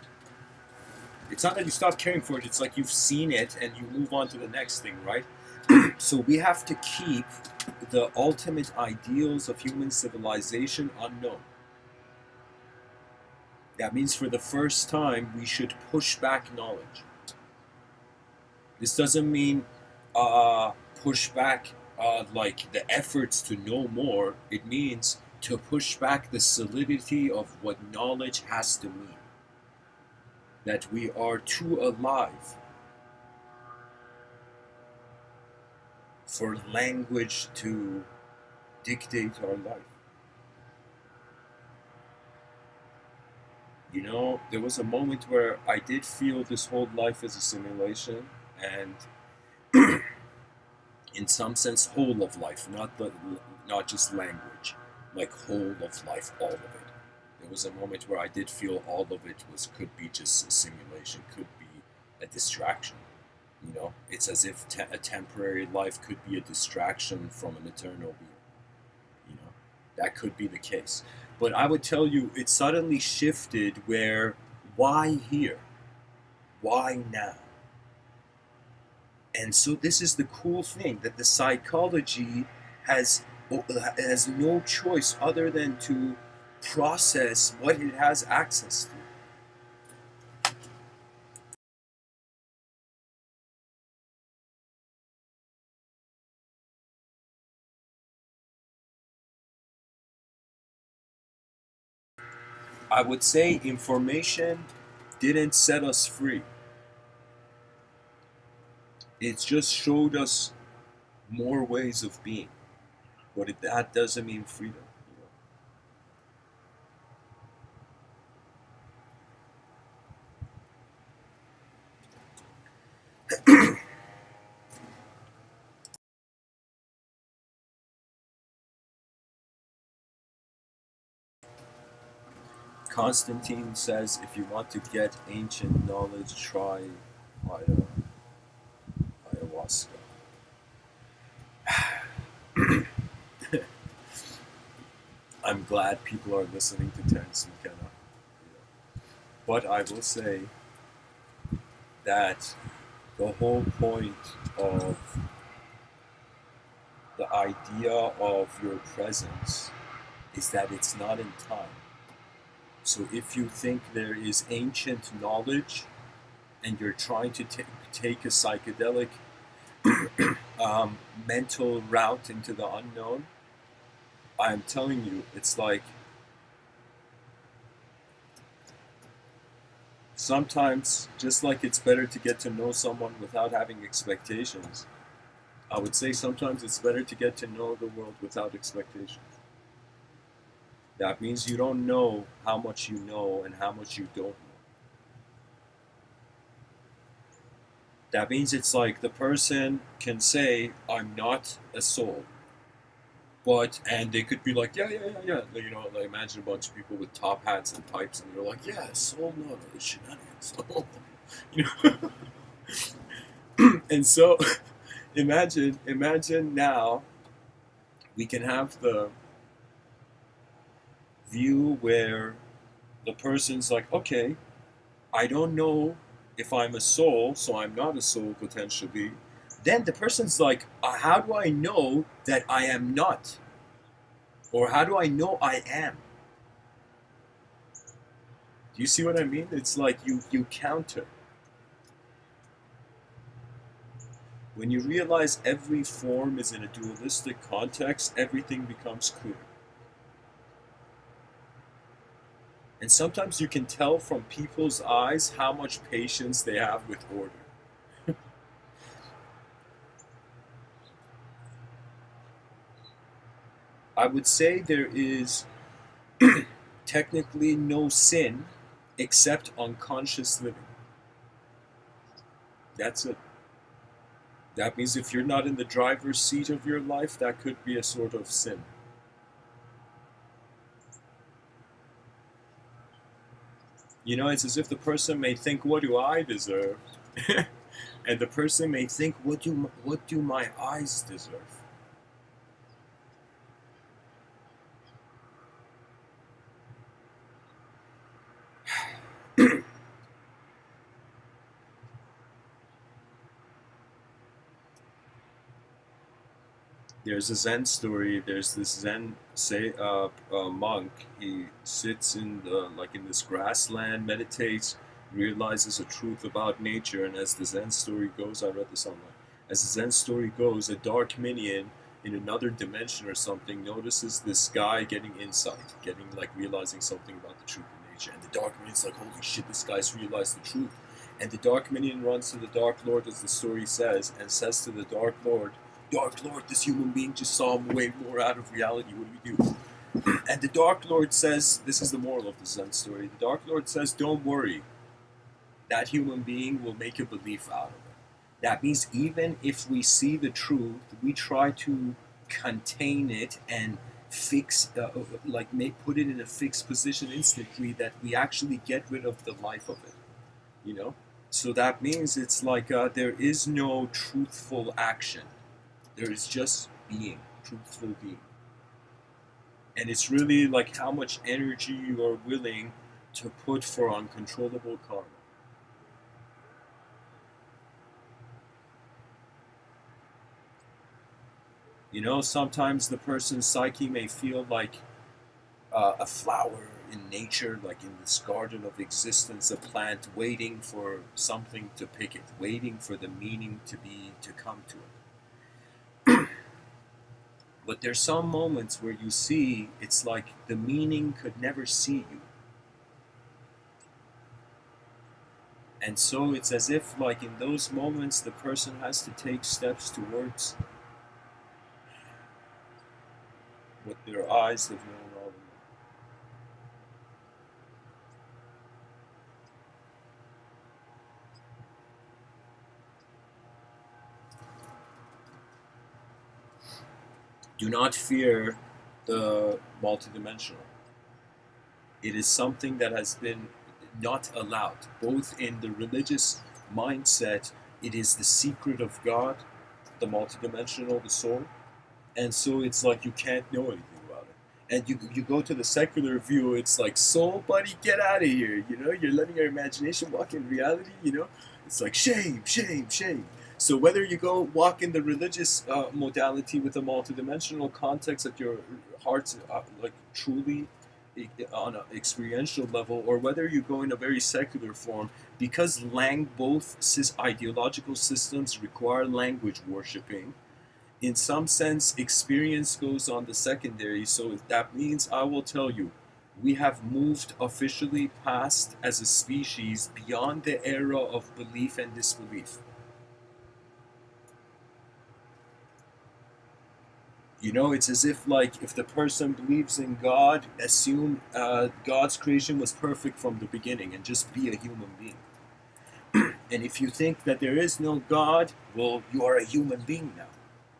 Speaker 2: It's not that you stop caring for it, it's like you've seen it and you move on to the next thing, right? So we have to keep the ultimate ideals of human civilization unknown. That means for the first time, we should push back knowledge. This doesn't mean push back like the efforts to know more. It means to push back the solidity of what knowledge has to mean. That we are too alive for language to dictate our life. You know, there was a moment where I did feel this whole life as a simulation, and in some sense, whole of life, not just language, like whole of life, all of it. There was a moment where I did feel all of it could be just a simulation, could be a distraction. You know, it's as if a temporary life could be a distraction from an eternal being. You know, that could be the case. But I would tell you, it suddenly shifted where, why here? Why now? And so this is the cool thing, that the psychology has no choice other than to process what it has access to. I would say information didn't set us free. It just showed us more ways of being. But that doesn't mean freedom. Constantine says if you want to get ancient knowledge, try ayahuasca. I'm glad people are listening to Terence McKenna. But I will say that the whole point of the idea of your presence is that it's not in time. So if you think there is ancient knowledge and you're trying to take a psychedelic mental route into the unknown, I'm telling you, it's like sometimes, just like it's better to get to know someone without having expectations, I would say sometimes it's better to get to know the world without expectations. That means you don't know how much you know and how much you don't know. That means it's like the person can say, I'm not a soul. And they could be like, yeah. You know, like imagine a bunch of people with top hats and pipes, and they're like, yeah, soul knowledge, shenanigans. You know? And so, imagine now we can have the view where the person's like, okay, I don't know if I'm a soul, so I'm not a soul potentially. Then the person's like, how do I know that I am not? Or how do I know I am? Do you see what I mean? It's like you counter. When you realize every form is in a dualistic context, everything becomes clear. And sometimes you can tell from people's eyes how much patience they have with order. I would say there is technically no sin except unconscious living. That's it. That means if you're not in the driver's seat of your life, that could be a sort of sin. You know, it's as if the person may think, "What do I deserve?" and the person may think, what do my eyes deserve?" There's a Zen story. There's this Zen monk. He sits in in this grassland, meditates, realizes a truth about nature, and as the Zen story goes, I read this online. As the Zen story goes, a dark minion in another dimension or something notices this guy getting insight, getting realizing something about the truth of nature, and the dark minion's like, "Holy shit, this guy's realized the truth." And the dark minion runs to the Dark Lord, as the story says, and says to the Dark Lord, "Dark Lord, this human being just saw way more out of reality. What do we do?" And the Dark Lord says, this is the moral of the Zen story, the Dark Lord says, "Don't worry. That human being will make a belief out of it." That means even if we see the truth, we try to contain it and fix, put it in a fixed position instantly, that we actually get rid of the life of it, you know? So that means it's there is no truthful action. There is just being, truthful being. And it's really how much energy you are willing to put for uncontrollable karma. You know, sometimes the person's psyche may feel like a flower in nature, like in this garden of existence, a plant waiting for something to pick it, waiting for the meaning to come to it. But there's some moments where you see it's like the meaning could never see you. And so it's as if in those moments the person has to take steps towards what their eyes have known all along. Do not fear the multidimensional. It is something that has been not allowed, both in the religious mindset. It is the secret of God, the multidimensional, the soul, and so it's you can't know anything about it. And you go to the secular view, it's like, "Soul buddy, get out of here." You know, you're letting your imagination walk in reality. You know, it's like, shame, shame, shame. So whether you go walk in the religious modality with a multidimensional context that your heart's truly on an experiential level, or whether you go in a very secular form, because both ideological systems require language worshipping, in some sense, experience goes on the secondary. So that means, I will tell you, we have moved officially past, as a species, beyond the era of belief and disbelief. You know, it's as if if the person believes in God, assume God's creation was perfect from the beginning and just be a human being. And if you think that there is no God, well, you are a human being now.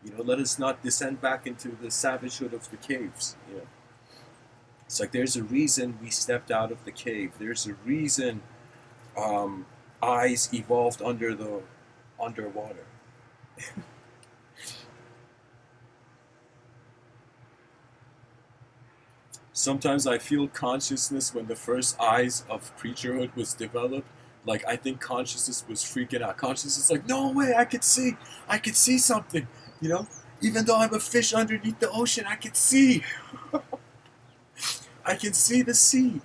Speaker 2: You know, let us not descend back into the savagehood of the caves. You know, it's there's a reason we stepped out of the cave. There's a reason eyes evolved underwater. Sometimes I feel consciousness when the first eyes of creaturehood was developed. I think consciousness was freaking out. Consciousness is like, "No way, I could see something." You know, even though I'm a fish underneath the ocean, I can see. I can see the sea.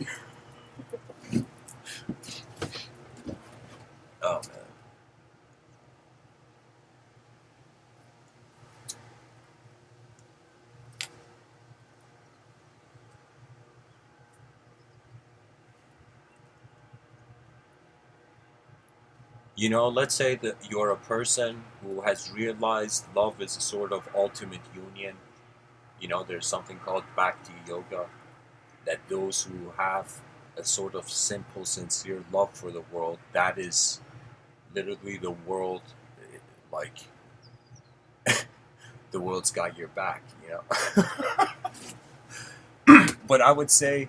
Speaker 2: Oh man. You know, let's say that you're a person who has realized love is a sort of ultimate union. You know, there's something called Bhakti Yoga, that those who have a sort of simple, sincere love for the world, that is literally the world, like, the world's got your back, you know? But I would say,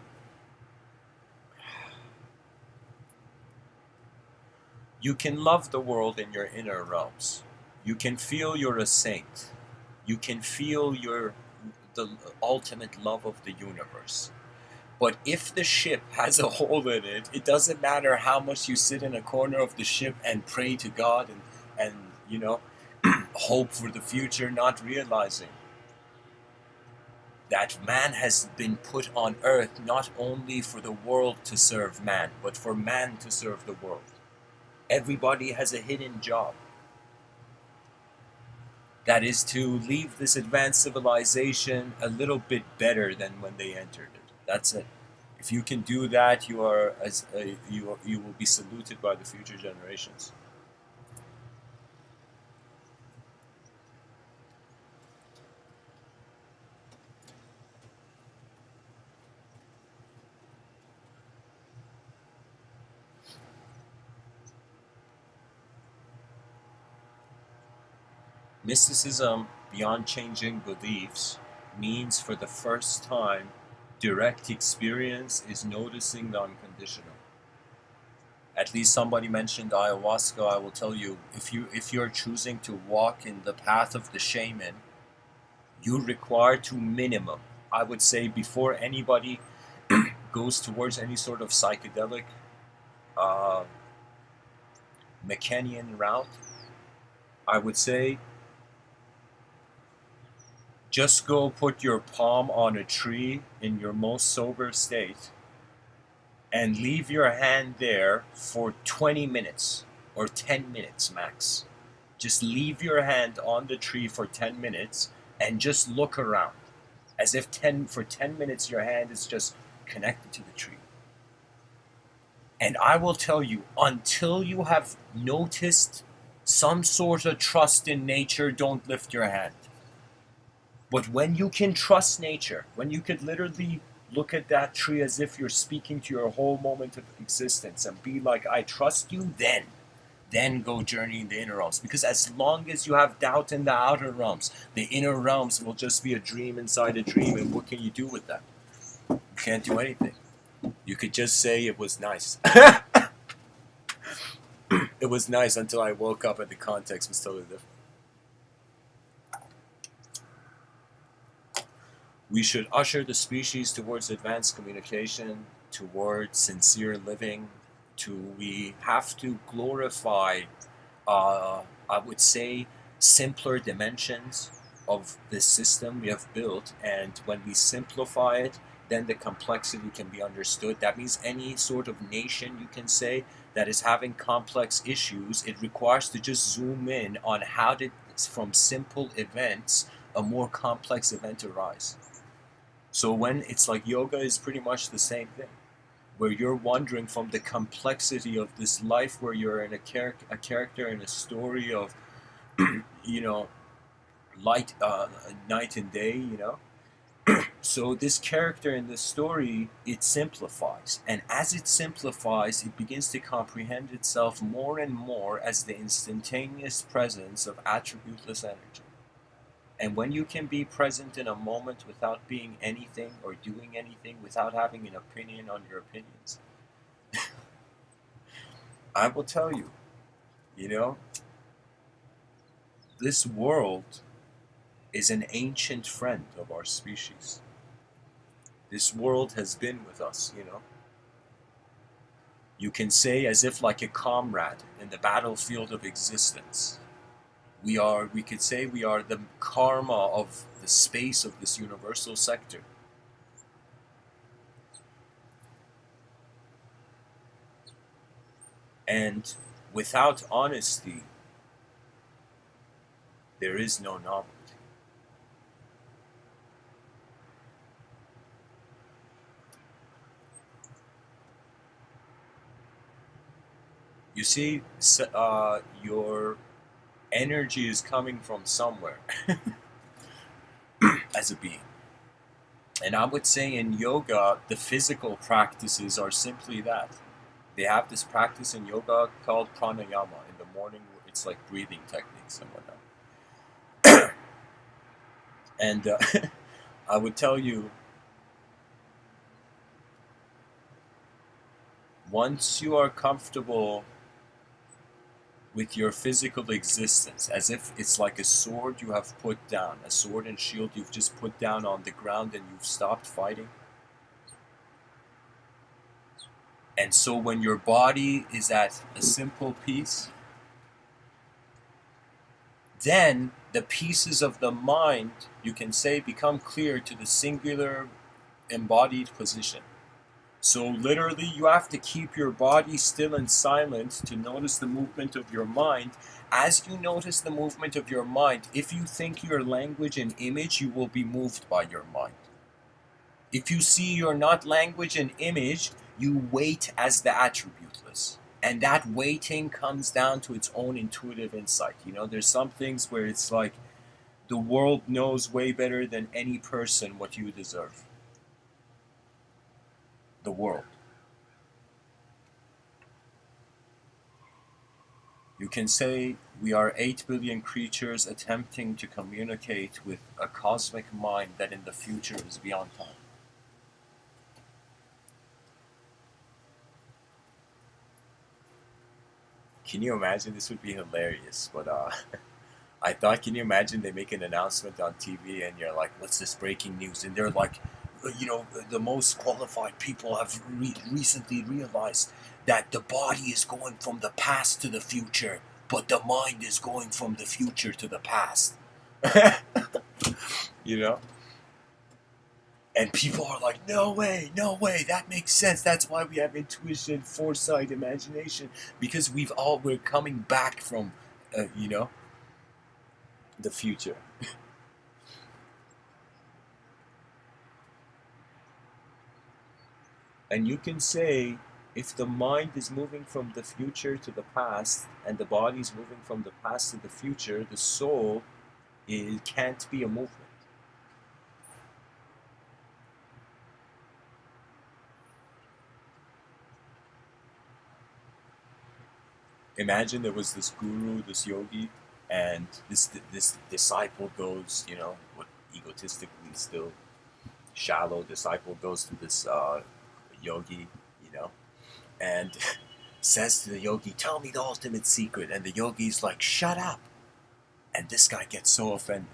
Speaker 2: You can love the world in your inner realms. You can feel you're a saint. You can feel you're the ultimate love of the universe. But if the ship has a hole in it, it doesn't matter how much you sit in a corner of the ship and pray to God and you know, hope for the future, not realizing that man has been put on earth not only for the world to serve man, but for man to serve the world. Everybody has a hidden job. That is to leave this advanced civilization a little bit better than when they entered it. That's it. If you can do that, you are you will be saluted by the future generations. Mysticism, beyond changing beliefs, means for the first time, direct experience is noticing the unconditional. At least somebody mentioned ayahuasca. I will tell you, if you're choosing to walk in the path of the shaman, you require to minimum, I would say, before anybody goes towards any sort of psychedelic uh, Mechanian route, I would say just go put your palm on a tree in your most sober state and leave your hand there for 20 minutes or 10 minutes max. Just leave your hand on the tree for 10 minutes and just look around as if 10 minutes your hand is just connected to the tree. And I will tell you, until you have noticed some sort of trust in nature, don't lift your hand. But when you can trust nature, when you could literally look at that tree as if you're speaking to your whole moment of existence and be like, I trust you, then go journey in the inner realms. Because as long as you have doubt in the outer realms, the inner realms will just be a dream inside a dream. And what can you do with that? You can't do anything. You could just say it was nice. It was nice until I woke up and the context was totally different. We should usher the species towards advanced communication, towards sincere living. We have to glorify, I would say, simpler dimensions of this system we have built. And when we simplify it, then the complexity can be understood. That means any sort of nation, you can say, that is having complex issues, it requires to just zoom in on how did, from simple events, a more complex event arise. So when it's like yoga is pretty much the same thing, where you're wandering from the complexity of this life, where you're in a character in a story of, you know, light, night and day, you know. So this character in the story, it simplifies, and as it simplifies, it begins to comprehend itself more and more as the instantaneous presence of attributeless energy. And when you can be present in a moment without being anything or doing anything, without having an opinion on your opinions, I will tell you, you know, this world is an ancient friend of our species. This world has been with us, you know. You can say as if like a comrade in the battlefield of existence. We could say we are the karma of the space of this universal sector. And without honesty, there is no novelty. You see, your energy is coming from somewhere as a being. And I would say in yoga, the physical practices are simply that. They have this practice in yoga called pranayama. In the morning, it's like breathing techniques and whatnot. And I would tell you, once you are comfortable with your physical existence, as if it's like a sword you have put down, a sword and shield you've just put down on the ground and you've stopped fighting. And so when your body is at a simple peace, then the pieces of the mind, you can say, become clear to the singular embodied position. So literally, you have to keep your body still and silent to notice the movement of your mind. As you notice the movement of your mind, if you think your language and image, you will be moved by your mind. If you see you're not language and image, you wait as the attributeless. And that waiting comes down to its own intuitive insight. You know, there's some things where it's like the world knows way better than any person what you deserve. The world. You can say we are 8 billion creatures attempting to communicate with a cosmic mind that in the future is beyond time. Can you imagine? This would be hilarious, but I thought, can you imagine they make an announcement on TV and you're like, what's this breaking news? And they're like, you know, the most qualified people have recently realized that the body is going from the past to the future, but the mind is going from the future to the past. You know? And people are like, no way, that makes sense. That's why we have intuition, foresight, imagination, because we're coming back from, you know, the future. And you can say, if the mind is moving from the future to the past, and the body is moving from the past to the future, the soul, it can't be a movement. Imagine there was this guru, this yogi, and this disciple goes, you know, what egotistically still shallow disciple goes to this yogi, you know, and says to the yogi, tell me the ultimate secret. And the yogi's like, shut up. And this guy gets so offended.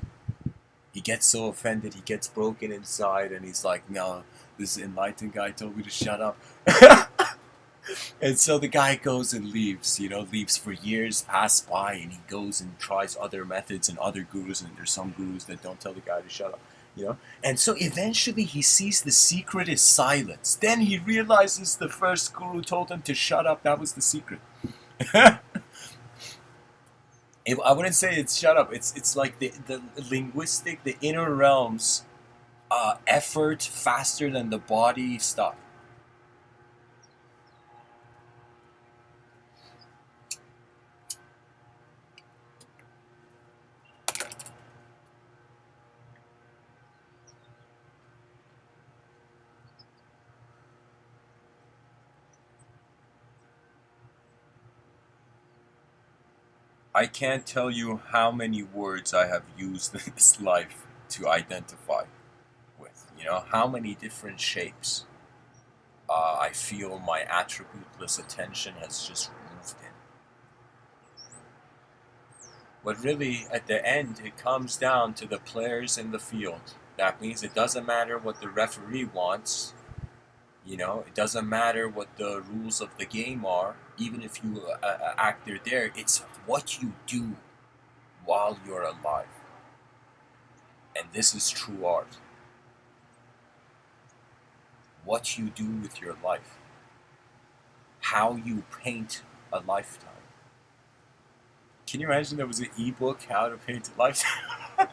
Speaker 2: He gets so offended, he gets broken inside, and he's like, no, this enlightened guy told me to shut up. And so the guy goes and leaves, you know, leaves for years, pass by, and he goes and tries other methods and other gurus, and there's some gurus that don't tell the guy to shut up, you know. And so eventually he sees the secret is silence. Then he realizes the first guru told him to shut up, that was the secret. I wouldn't say it's shut up, it's like the linguistic, the inner realms effort faster than the body stuff. I can't tell you how many words I have used in this life to identify with. You know, how many different shapes I feel my attributeless attention has just moved in. But really, at the end, it comes down to the players in the field. That means it doesn't matter what the referee wants. You know, it doesn't matter what the rules of the game are, even if you actor there. It's what you do while you're alive. And this is true art. What you do with your life. How you paint a lifetime. Can you imagine there was an ebook, How to Paint a Lifetime?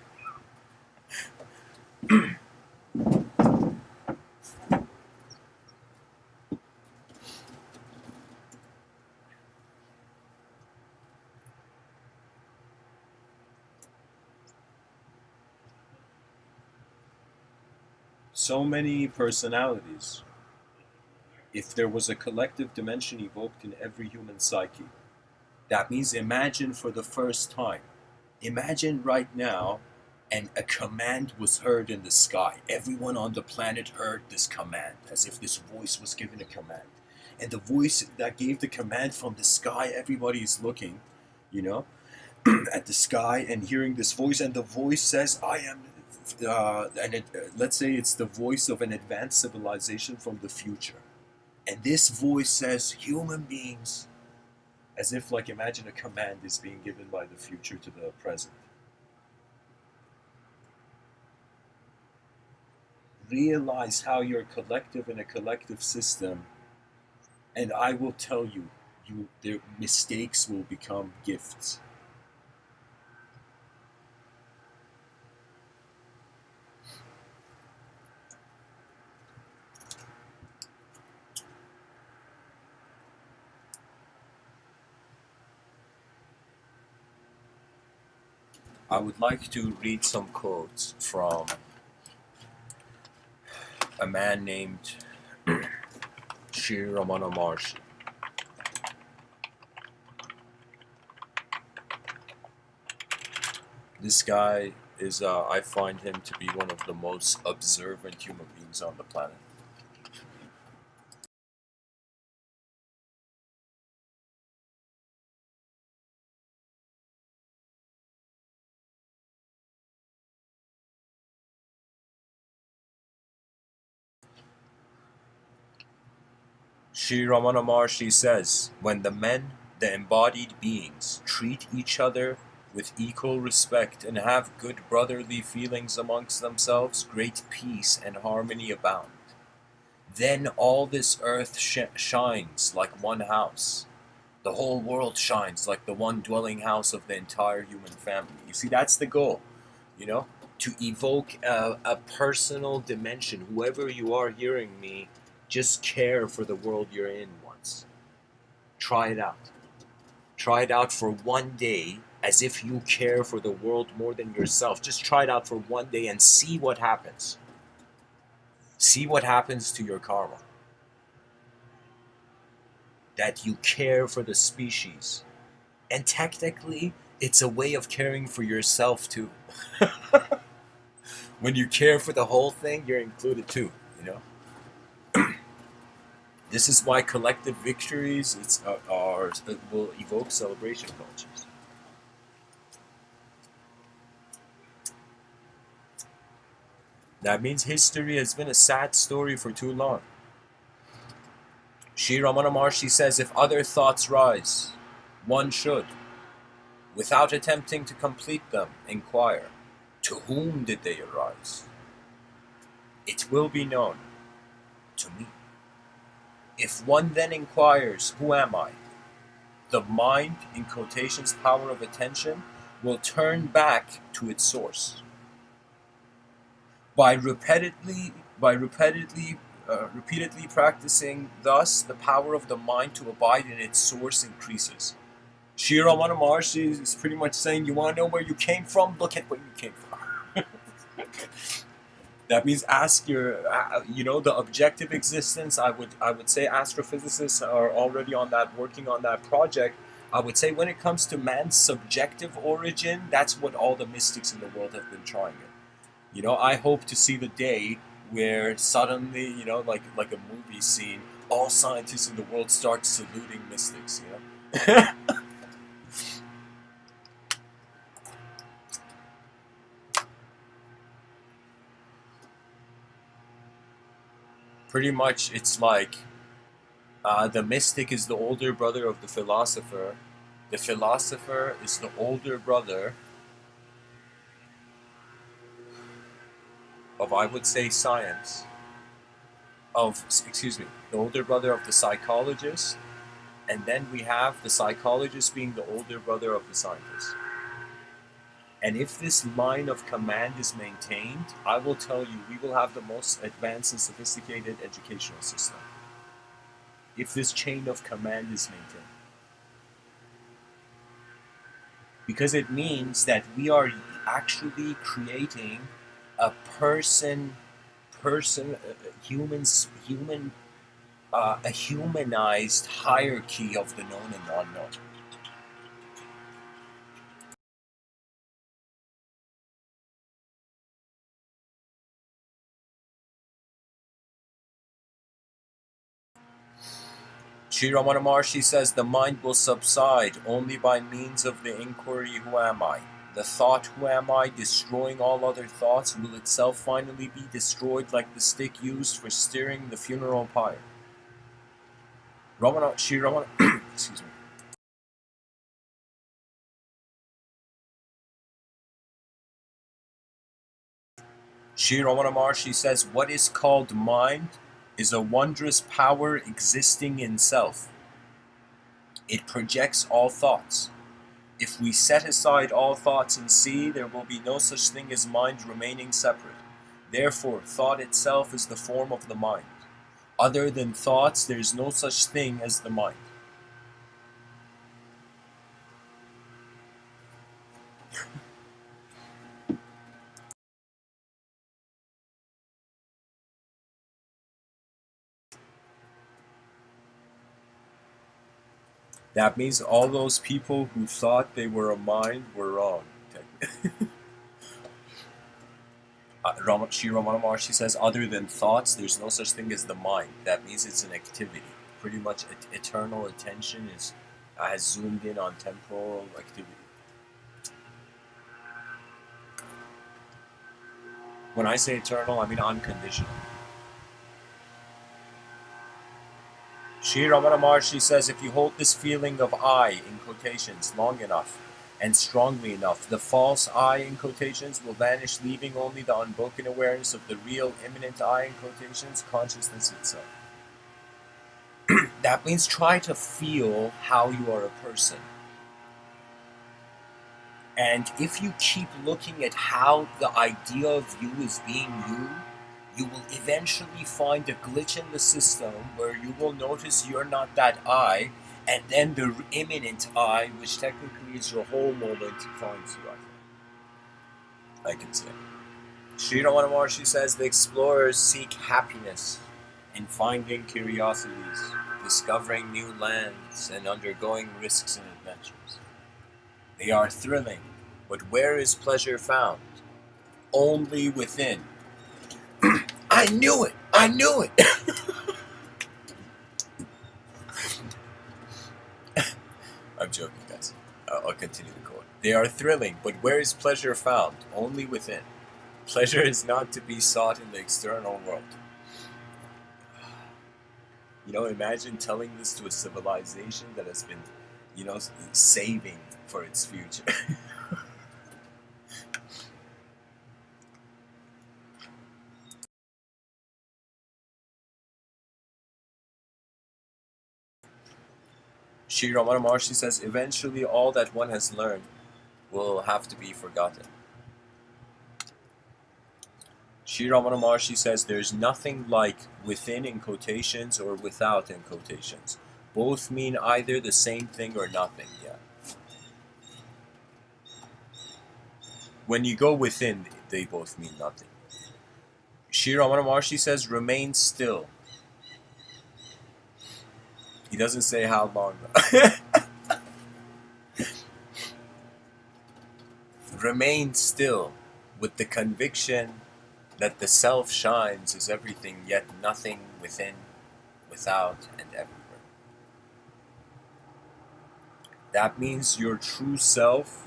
Speaker 2: So many personalities. If there was a collective dimension evoked in every human psyche, that means imagine for the first time. Imagine right now, and a command was heard in the sky. Everyone on the planet heard this command, as if this voice was given a command. And the voice that gave the command from the sky, everybody is looking. you know, at the sky and hearing this voice, and the voice says, I am, let's say it's the voice of an advanced civilization from the future. And this voice says, human beings, as if, like, imagine a command is being given by the future to the present. Realize how you're collective in a collective system, and I will tell you, their mistakes will become gifts. I would like to read some quotes from a man named Sri Ramana Maharshi. This guy is, I find him to be one of the most observant human beings on the planet. Sri Ramana Maharshi says, when the men, the embodied beings, treat each other with equal respect and have good brotherly feelings amongst themselves, great peace and harmony abound. Then all this earth shines like one house. The whole world shines like the one dwelling house of the entire human family. You see, that's the goal, you know? To evoke a personal dimension. Whoever you are hearing me, just care for the world you're in once. Try it out. Try it out for one day as if you care for the world more than yourself. Just try it out for one day and see what happens. See what happens to your karma. That you care for the species. And technically, it's a way of caring for yourself too. When you care for the whole thing, you're included too, you know? This is why collective victories will evoke celebration cultures. That means history has been a sad story for too long. Sri Ramana Maharshi says, if other thoughts rise, one should, without attempting to complete them, inquire, to whom did they arise? It will be known, to me. If one then inquires, who am I? The mind, in quotations, power of attention, will turn back to its source. By repeatedly practicing thus, the power of the mind to abide in its source increases. Sri Ramana Maharshi is pretty much saying, you want to know where you came from? Look at where you came from. That means ask your, the objective existence. I would say astrophysicists are already on that, working on that project. I would say when it comes to man's subjective origin, that's what all the mystics in the world have been trying it. You know, I hope to see the day where suddenly, like a movie scene, all scientists in the world start saluting mystics, Pretty much, it's like the mystic is the older brother of the philosopher. The philosopher is the older brother of, I would say, science. The older brother of the psychologist. And then we have the psychologist being the older brother of the scientist. And if this line of command is maintained, I will tell you, we will have the most advanced and sophisticated educational system. If this chain of command is maintained. Because it means that we are actually creating a a humanized hierarchy of the known and unknown. Sri Ramana Maharshi says the mind will subside only by means of the inquiry, who am I? The thought, who am I, destroying all other thoughts, will itself finally be destroyed like the stick used for steering the funeral pyre. Sri Ramana, excuse me. Sri Ramana Maharshi says, what is called mind is a wondrous power existing in self. It projects all thoughts. If we set aside all thoughts and see, there will be no such thing as mind remaining separate. Therefore, thought itself is the form of the mind. Other than thoughts, there is no such thing as the mind. That means all those people who thought they were a mind were wrong. Sri Ramana Maharshi says, other than thoughts, there's no such thing as the mind. That means it's an activity. Pretty much eternal attention has zoomed in on temporal activity. When I say eternal, I mean unconditional. Sri Ramana Maharshi says, if you hold this feeling of I, in quotations, long enough and strongly enough, the false I, in quotations, will vanish, leaving only the unbroken awareness of the real, immanent I, in quotations, consciousness itself. That means try to feel how you are a person. And if you keep looking at how the idea of you is being you will eventually find a glitch in the system where you will notice you're not that I, and then the imminent I, which technically is your whole moment, finds you, I can say. Sri Ramana Maharshi says the explorers seek happiness in finding curiosities, discovering new lands, and undergoing risks and adventures. They are thrilling, but where is pleasure found? Only within. I knew it! I knew it! I'm joking, guys. I'll continue the quote. They are thrilling, but where is pleasure found? Only within. Pleasure is not to be sought in the external world. Imagine telling this to a civilization that has been, saving for its future. Sri Ramana Maharshi says, eventually all that one has learned will have to be forgotten. Sri Ramana Maharshi says, there's nothing like within in quotations or without in quotations. Both mean either the same thing or nothing, yeah. When you go within, they both mean nothing. Sri Ramana Maharshi says, remain still. He doesn't say how long though. Remain still with the conviction that the self shines as everything, yet nothing within, without, and everywhere. That means your true self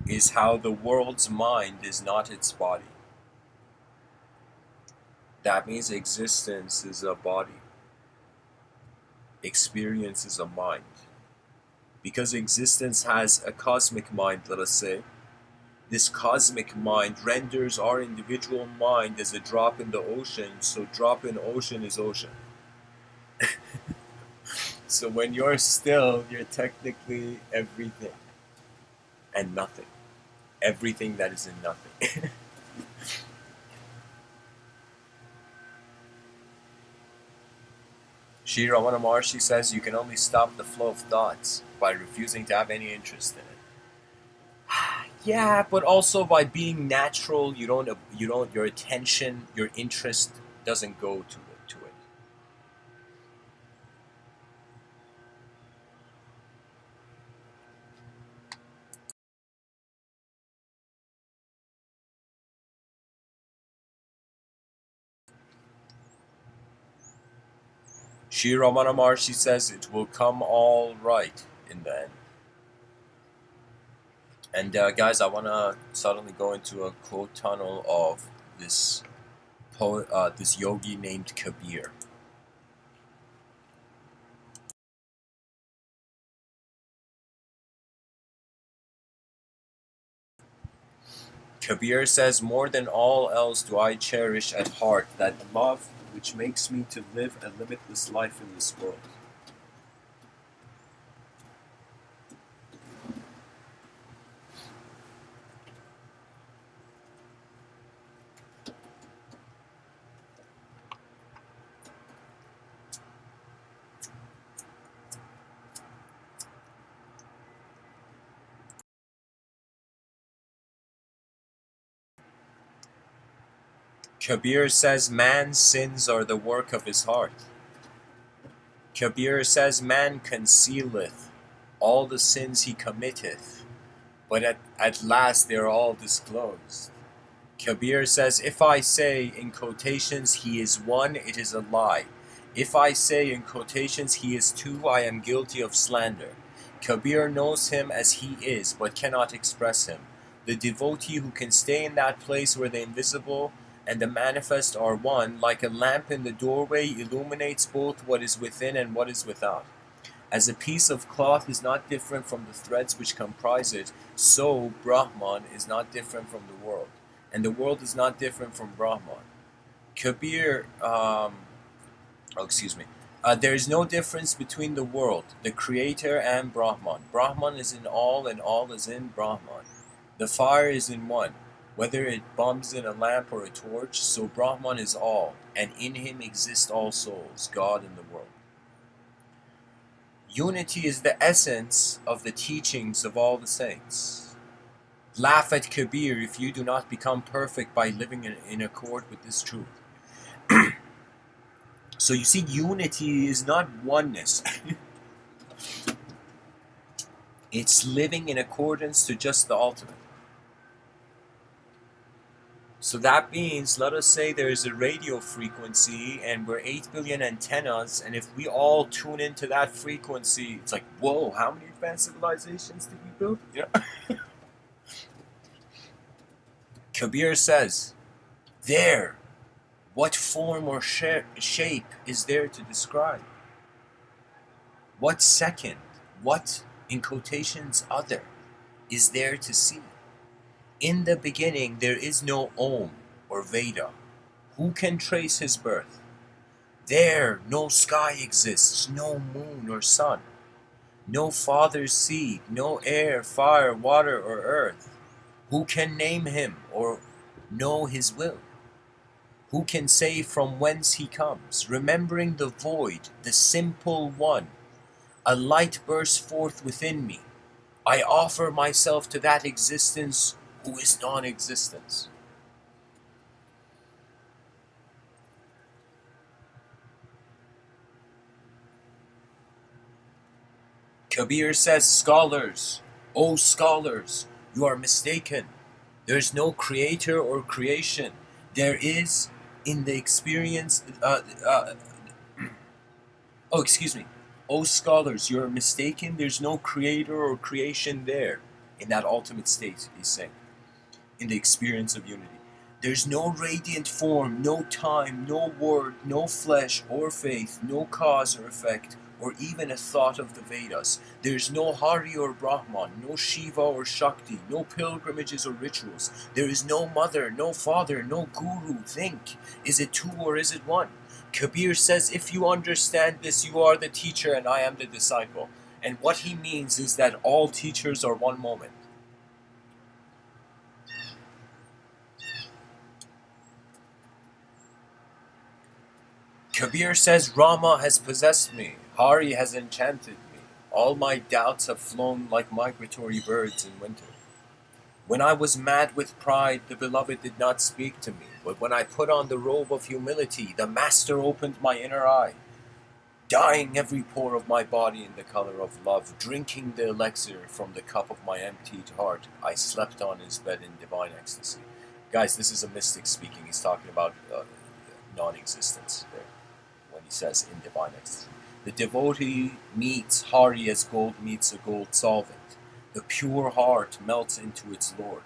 Speaker 2: is how the world's mind is not its body. That means existence is a body. Experience is a mind. Because existence has a cosmic mind, let us say, this cosmic mind renders our individual mind as a drop in the ocean, so drop in ocean is ocean. So when you're still, you're technically everything and nothing. Everything that is in nothing. Sri Ramana Maharshi says you can only stop the flow of thoughts by refusing to have any interest in it. Yeah, but also by being natural, your attention, your interest doesn't go to it. Shri Ramana Maharshi says it will come all right in the end. And guys, I want to suddenly go into a quote tunnel of this poet, this yogi named Kabir. Kabir says, "More than all else do I cherish at heart that love which makes me to live a limitless life in this world." Kabir says, "Man's sins are the work of his heart." Kabir says, "Man concealeth all the sins he committeth, but at last they are all disclosed." Kabir says, "If I say in quotations he is one, it is a lie. If I say in quotations he is two, I am guilty of slander." Kabir knows him as he is, but cannot express him. The devotee who can stay in that place where the invisible and the manifest are one, like a lamp in the doorway, illuminates both what is within and what is without. As a piece of cloth is not different from the threads which comprise it, so Brahman is not different from the world, and the world is not different from Brahman. Kabir, there is no difference between the world, the creator, and Brahman. Brahman is in all, and all is in Brahman. The fire is in one, whether it bums in a lamp or a torch, so Brahman is all, and in him exist all souls, God and the world. Unity is the essence of the teachings of all the saints. Laugh at Kabir if you do not become perfect by living in accord with this truth. So you see, unity is not oneness. It's living in accordance to just the ultimate. So that means, let us say there is a radio frequency and we're 8 billion antennas, and if we all tune into that frequency, it's like, whoa, how many advanced civilizations did we build? Yeah. Kabir says, there, what form or shape is there to describe? What second, what, in quotations, other, is there to see? In the beginning there is no Om or Veda. Who can trace his birth? There no sky exists, no moon or sun, no father's seed, no air, fire, water, or earth. Who can name him or know his will? Who can say from whence he comes? Remembering the void, the simple one, a light bursts forth within me. I offer myself to that existence who is non-existence. Kabir says, scholars, O scholars, you are mistaken. There is no creator or creation. There is in the experience, O scholars, you are mistaken. There's no creator or creation there in that ultimate state, he's saying, in the experience of unity. There's no radiant form, no time, no word, no flesh or faith, no cause or effect, or even a thought of the Vedas. There's no Hari or Brahman, no Shiva or Shakti, no pilgrimages or rituals. There is no mother, no father, no guru. Think, is it two or is it one? Kabir says, if you understand this, you are the teacher and I am the disciple. And what he means is that all teachers are one moment. Kabir says, Rama has possessed me, Hari has enchanted me, all my doubts have flown like migratory birds in winter. When I was mad with pride, the beloved did not speak to me, but when I put on the robe of humility, the master opened my inner eye. Dyeing every pore of my body in the color of love, drinking the elixir from the cup of my emptied heart, I slept on his bed in divine ecstasy. Guys, this is a mystic speaking. He's talking about non-existence there, when when he says in Divine Ecstasy. The devotee meets Hari as gold meets a gold solvent. The pure heart melts into its Lord.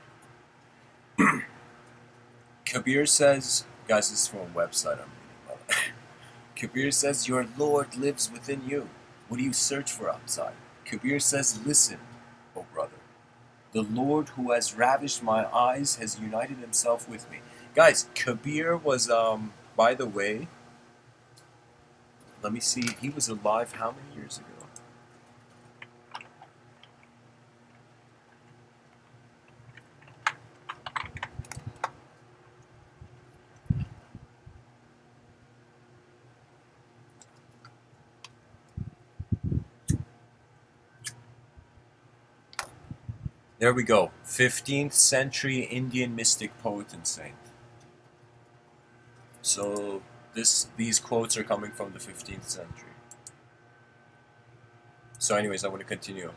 Speaker 2: Kabir says, guys, this is from a website I'm reading, by the way. Kabir says, your Lord lives within you. What do you search for outside? Kabir says, listen, O brother. The Lord who has ravished my eyes has united himself with me. Guys, Kabir was, by the way, let me see, he was alive how many years ago? There we go. 15th century Indian mystic, poet, and saint. So these quotes are coming from the 15th century. So anyways, I want to continue.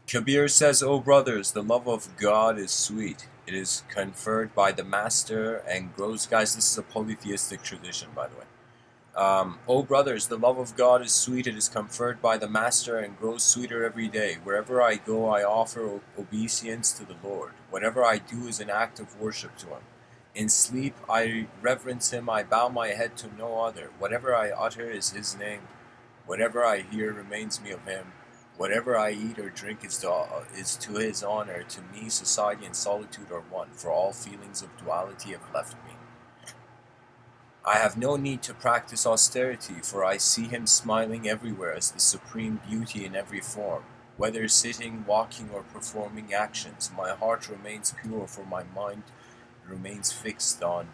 Speaker 2: Kabir says, O brothers, the love of God is sweet. It is conferred by the master and grows... Guys, this is a polytheistic tradition, by the way. O brothers, the love of God is sweet. It is conferred by the master and grows sweeter every day. Wherever I go, I offer obeisance to the Lord. Whatever I do is an act of worship to him. In sleep, I reverence him. I bow my head to no other. Whatever I utter is his name. Whatever I hear reminds me of him. Whatever I eat or drink is to his honor. To me, society and solitude are one, for all feelings of duality have left me. I have no need to practice austerity, for I see him smiling everywhere as the supreme beauty in every form. Whether sitting, walking, or performing actions, my heart remains pure, for my mind remains fixed on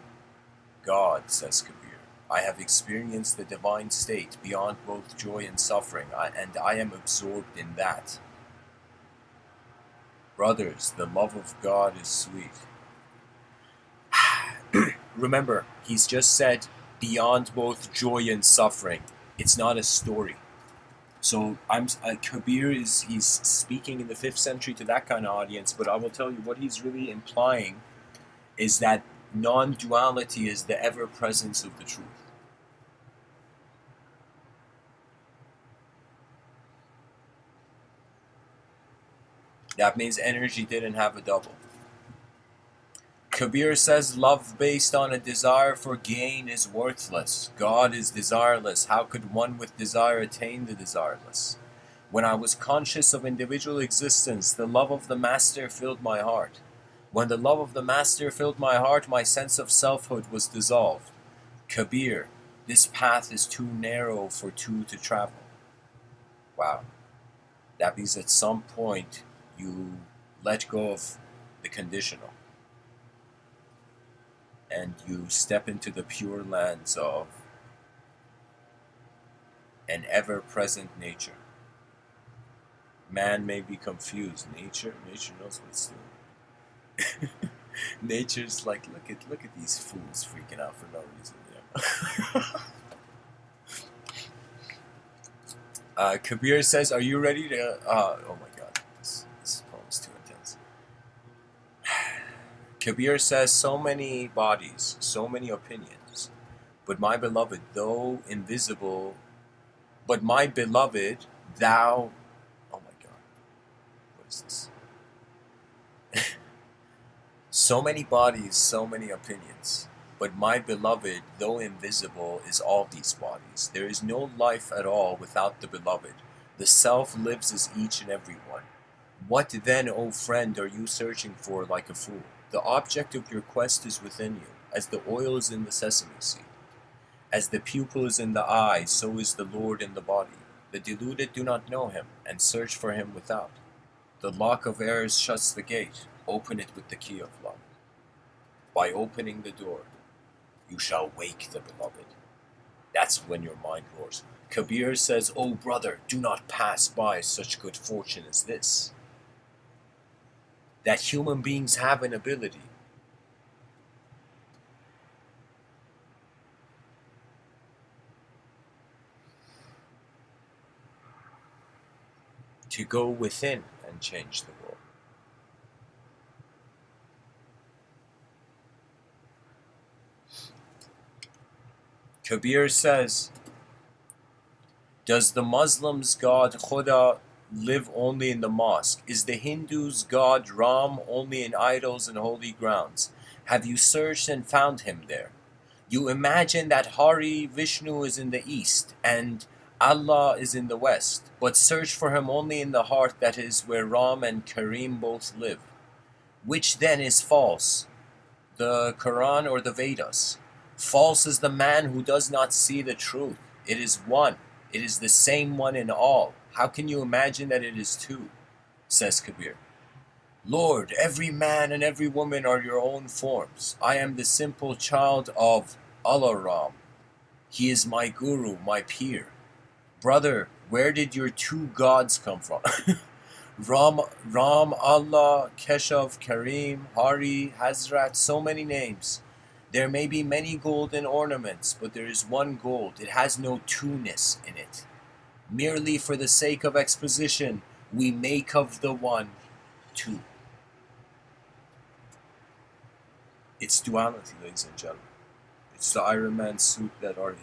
Speaker 2: God, says Kabir. I have experienced the divine state beyond both joy and suffering, and I am absorbed in that. Brothers, the love of God is sweet. Remember, he's just said beyond both joy and suffering. It's not a story. So Kabir he's speaking in the 5th century to that kind of audience, but I will tell you what he's really implying is that non-duality is the ever-presence of the truth. That means energy didn't have a double. Kabir says love based on a desire for gain is worthless. God is desireless. How could one with desire attain the desireless? When I was conscious of individual existence, the love of the Master filled my heart. When the love of the Master filled my heart, my sense of selfhood was dissolved. Kabir, this path is too narrow for two to travel. Wow. That means at some point you let go of the conditional and you step into the pure lands of an ever-present nature. Man may be confused. Nature knows what it's doing. Nature's like, look at these fools freaking out for no reason. Yeah. Kabir says, "Are you ready to?" Oh my God, this poem is too intense. Kabir says, "So many bodies, so many opinions, but my beloved, though invisible, but my beloved, thou." Oh my God, what is this? So many bodies, so many opinions. But my beloved, though invisible, is all these bodies. There is no life at all without the beloved. The self lives as each and every one. What then, O friend, are you searching for like a fool? The object of your quest is within you, as the oil is in the sesame seed. As the pupil is in the eye, so is the Lord in the body. The deluded do not know him, and search for him without. The lock of errors shuts the gate. Open it with the key of love. By opening the door, you shall wake the beloved. That's when your mind roars. Kabir says, "O brother, do not pass by such good fortune as this. That human beings have an ability to go within change the world. Kabir says, does the Muslim's God Khuda live only in the mosque? Is the Hindu's God Ram only in idols and holy grounds? Have you searched and found him there? You imagine that Hari Vishnu is in the east and Allah is in the west, but search for him only in the heart, that is where Ram and Karim both live. Which then is false, the Quran or the Vedas? False is the man who does not see the truth. It is one. It is the same one in all. How can you imagine that it is two? Says Kabir. Lord, every man and every woman are your own forms. I am the simple child of Allah Ram. He is my guru, my peer. Brother, where did your two gods come from? Ram, Allah, Keshav, Karim, Hari, Hazrat, so many names. There may be many golden ornaments, but there is one gold. It has no two-ness in it. Merely for the sake of exposition, we make of the one two. It's duality, ladies and gentlemen. It's the Iron Man suit that our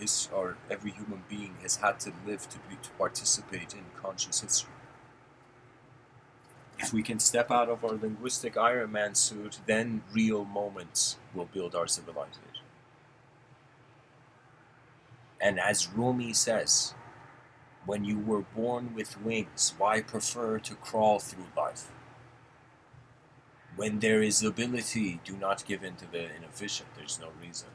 Speaker 2: every human being has had to live to participate in conscious history. If we can step out of our linguistic Iron Man suit, then real moments will build our civilization. And as Rumi says, when you were born with wings, why prefer to crawl through life? When there is ability, do not give in to the inefficient. There's no reason.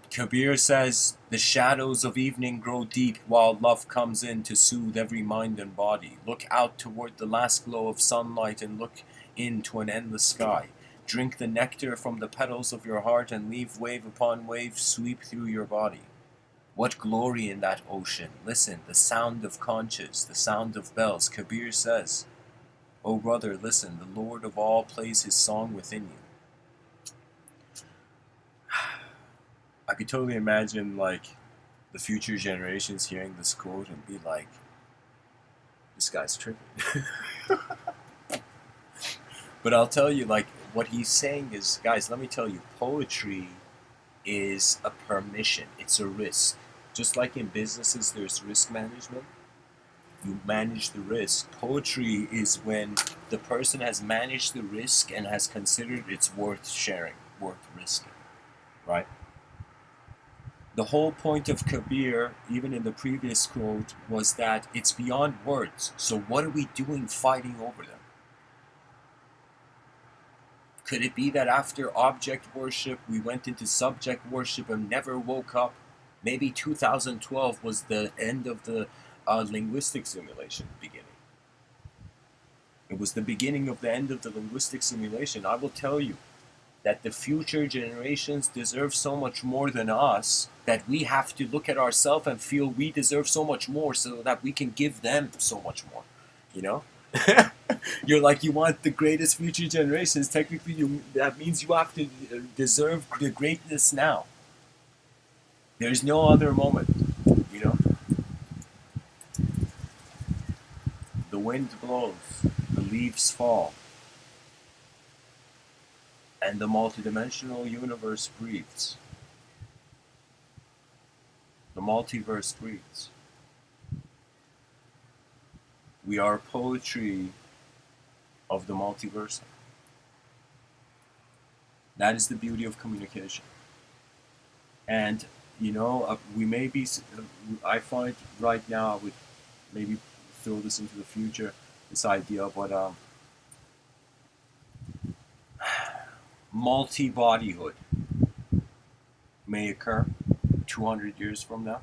Speaker 2: Kabir says, the shadows of evening grow deep while love comes in to soothe every mind and body. Look out toward the last glow of sunlight and look into an endless sky. Drink the nectar from the petals of your heart and leave wave upon wave sweep through your body. What glory in that ocean. Listen, the sound of conches, the sound of bells. Kabir says, O brother, listen, the Lord of all plays his song within you. I could totally imagine, like, the future generations hearing this quote and be like, this guy's tripping. But I'll tell you, like, what he's saying is, guys, let me tell you, poetry is a permission. It's a risk. Just like in businesses, there's risk management. You manage the risk. Poetry is when the person has managed the risk and has considered it's worth sharing, worth risking, right? The whole point of Kabir, even in the previous quote, was that it's beyond words. So what are we doing fighting over them? Could it be that after object worship, we went into subject worship and never woke up? Maybe 2012 was the end of the linguistic simulation beginning. It was the beginning of the end of the linguistic simulation. I will tell you that the future generations deserve so much more than us, that we have to look at ourselves and feel we deserve so much more so that we can give them so much more, you know? You're like, you want the greatest future generations. Technically, that means you have to deserve the greatness now. There's no other moment, you know? The wind blows, the leaves fall, and the multidimensional universe breathes. The multiverse breathes. We are poetry of the multiverse. That is the beauty of communication. And, you know, we may be, I find right now, I would maybe throw this into the future, this idea of what multi-bodyhood may occur 200 years from now.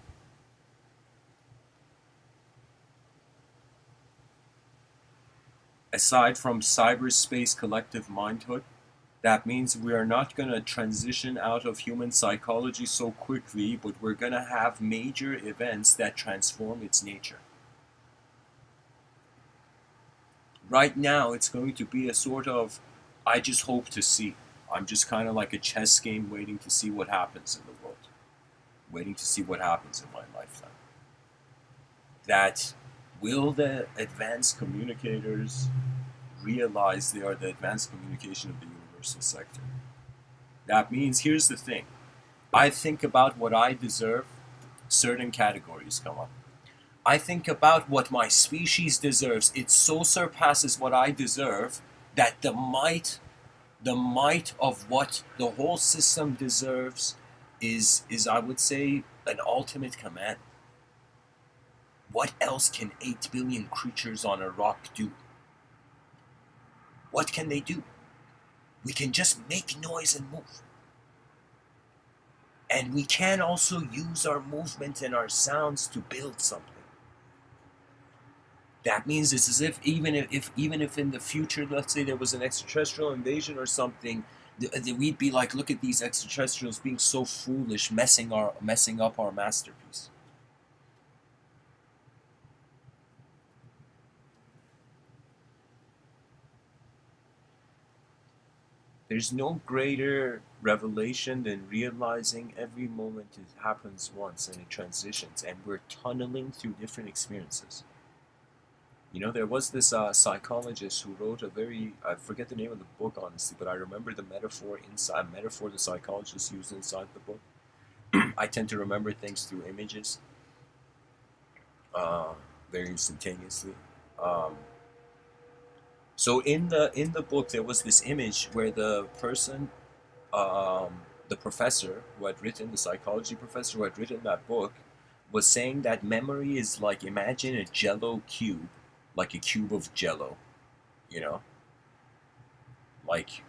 Speaker 2: Aside from cyberspace collective mindhood, that means we are not going to transition out of human psychology so quickly, but we're going to have major events that transform its nature. Right now, it's going to be a sort of, I just hope to see. I'm just kind of like a chess game waiting to see what happens in the world. Waiting to see what happens in my lifetime. that will the advanced communicators realize they are the advanced communication of the universal sector? That means, here's the thing. I think about what I deserve, certain categories come up. I think about what my species deserves. It so surpasses what I deserve that the might of what the whole system deserves is I would say an ultimate command. What else can 8 billion creatures on a rock do? What can they do? We can just make noise and move. And we can also use our movement and our sounds to build something. That means it's as if even if in the future, let's say there was an extraterrestrial invasion or something, we'd be like, look at these extraterrestrials being so foolish, messing up our masterpiece. There's no greater revelation than realizing every moment it happens once and it transitions, and we're tunneling through different experiences. You know, there was this psychologist who wrote a very, I forget the name of the book honestly, but I remember the metaphor the psychologist used inside the book. I tend to remember things through images, uh, very instantaneously. Um, so in the book, there was this image where the person, the professor who had written, the psychology professor who had written that book, was saying that memory is like, imagine a Jello cube, like a cube of Jello, you know, like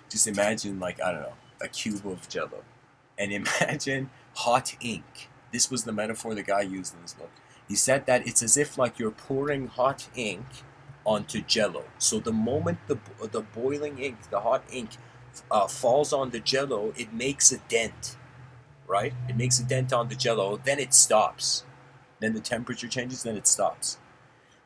Speaker 2: just imagine, like, I don't know, a cube of Jello, and imagine hot ink. This was the metaphor the guy used in this book. He said that it's as if like you're pouring hot ink onto Jello. So the moment the boiling ink, the hot ink, falls on the Jello, it makes a dent, right? It makes a dent on the Jello. Then it stops. Then the temperature changes. Then it stops.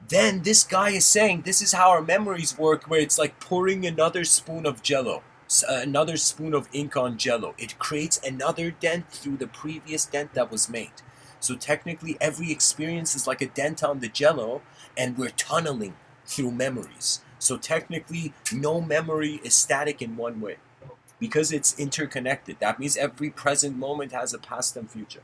Speaker 2: Then this guy is saying this is how our memories work, where it's like pouring another spoon of Jello, another spoon of ink on Jello. It creates another dent through the previous dent that was made. So technically, every experience is like a dent on the Jello, and we're tunneling through memories. So technically, no memory is static in one way because it's interconnected. That means every present moment has a past and future.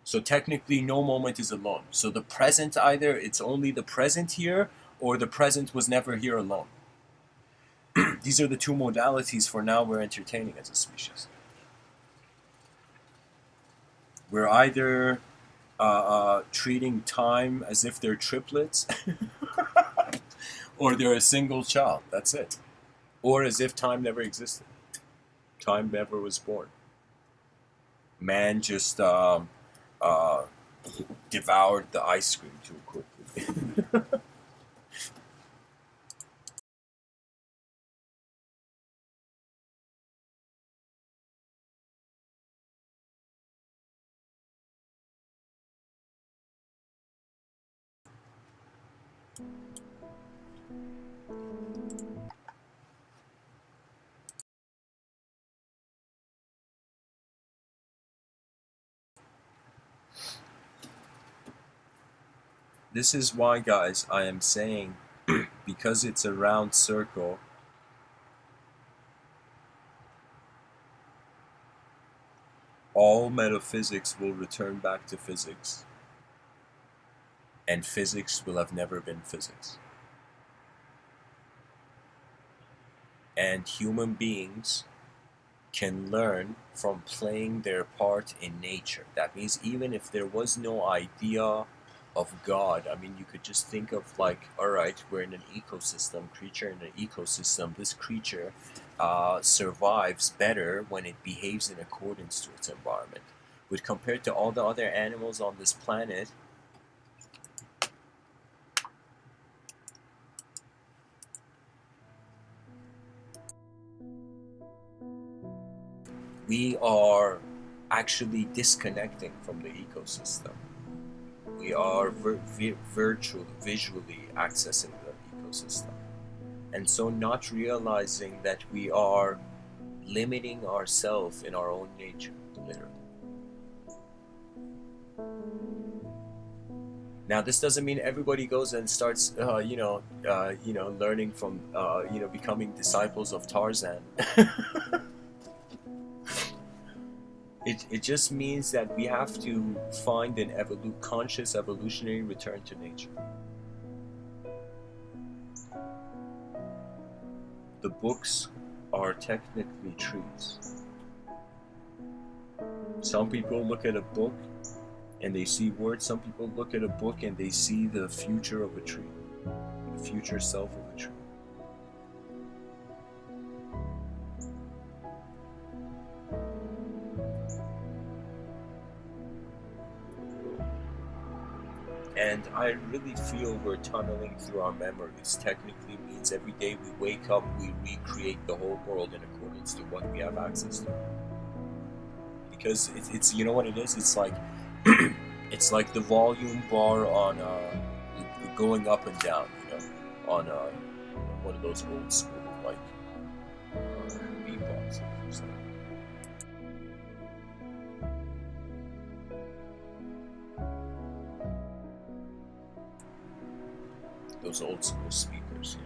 Speaker 2: So technically, no moment is alone. So the present, either it's only the present here, or the present was never here alone. These are the two modalities for now we're entertaining as a species. We're either treating time as if they're triplets, or they're a single child. That's it. Or as if time never existed. Time never was born. Man just devoured the ice cream too quickly. This is why, guys, I am saying, because it's a round circle, all metaphysics will return back to physics, and physics will have never been physics. And human beings can learn from playing their part in nature. That means even if there was no idea of God, I mean, you could just think of like, all right, we're in an ecosystem, creature in an ecosystem. This creature survives better when it behaves in accordance to its environment. But compared to all the other animals on this planet, we are actually disconnecting from the ecosystem. We are visually accessing the ecosystem. And so not realizing that we are limiting ourselves in our own nature, literally. Now, this doesn't mean everybody goes and starts, learning from, becoming disciples of Tarzan. It just means that we have to find an conscious evolutionary return to nature. The books are technically trees. Some people look at a book and they see words. Some people look at a book and they see the future of a tree, the future self of a tree. And I really feel we're tunneling through our memories. Technically means every day we wake up, we recreate the whole world in accordance to what we have access to. Because it's you know what it is? It's like it's like the volume bar on going up and down, on one of those old school like beatboxes or something. Those old school speakers,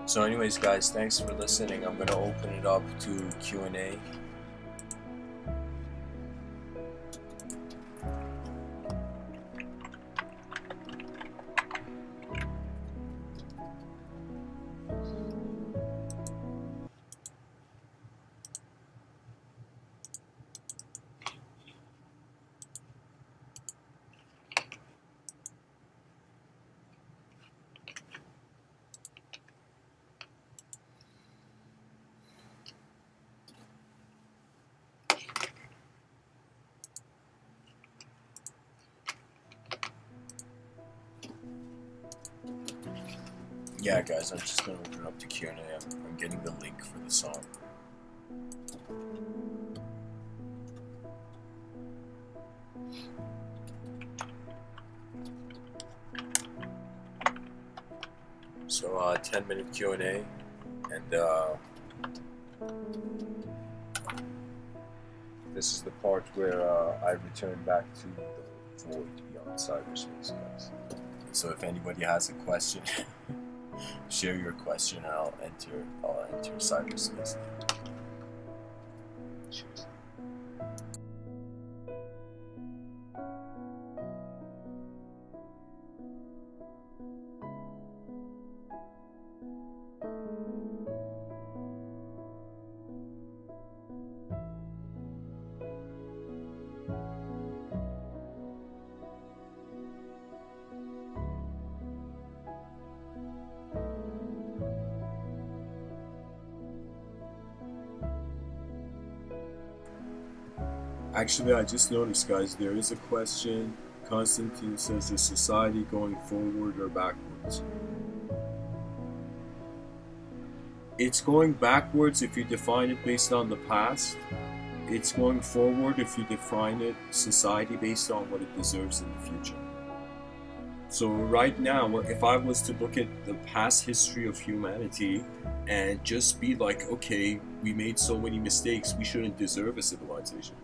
Speaker 2: So anyways, guys, thanks for listening. I'm going to open it up to Q&A. Yeah, guys, I'm just going to open it up to Q&A. I'm getting the link for the song. So, 10-minute Q&A, and this is the part where I return back to the void beyond cyberspace, guys. So if anybody has a question, share your question and I'll enter cyberspace. Cheers. Actually, I just noticed, guys, there is a question. Constantine says, is society going forward or backwards? It's going backwards if you define it based on the past. It's going forward if you define it, society, based on what it deserves in the future. So right now, if I was to look at the past history of humanity and just be like, okay, we made so many mistakes, we shouldn't deserve a civilization.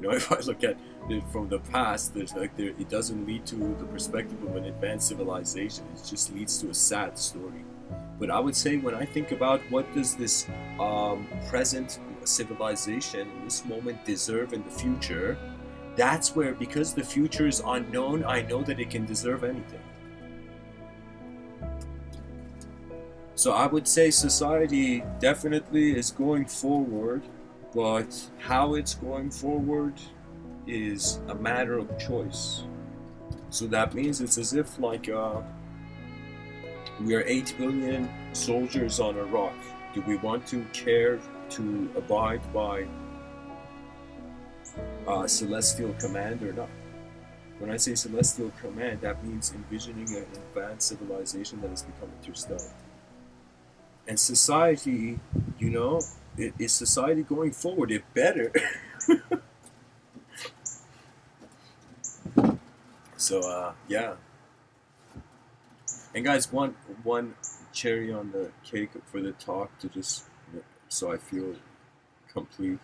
Speaker 2: If I look at it from the past, it doesn't lead to the perspective of an advanced civilization. It just leads to a sad story. But I would say, when I think about what does this present civilization in this moment deserve in the future, that's where, because the future is unknown, I know that it can deserve anything. So I would say society definitely is going forward, but how it's going forward is a matter of choice. So that means it's as if like we are 8 billion soldiers on a rock. Do we want to care to abide by celestial command or not? When I say celestial command, that means envisioning an advanced civilization that has become interstellar. And society, is society going forward? It better. So, yeah. And guys, one cherry on the cake for the talk to just so I feel complete.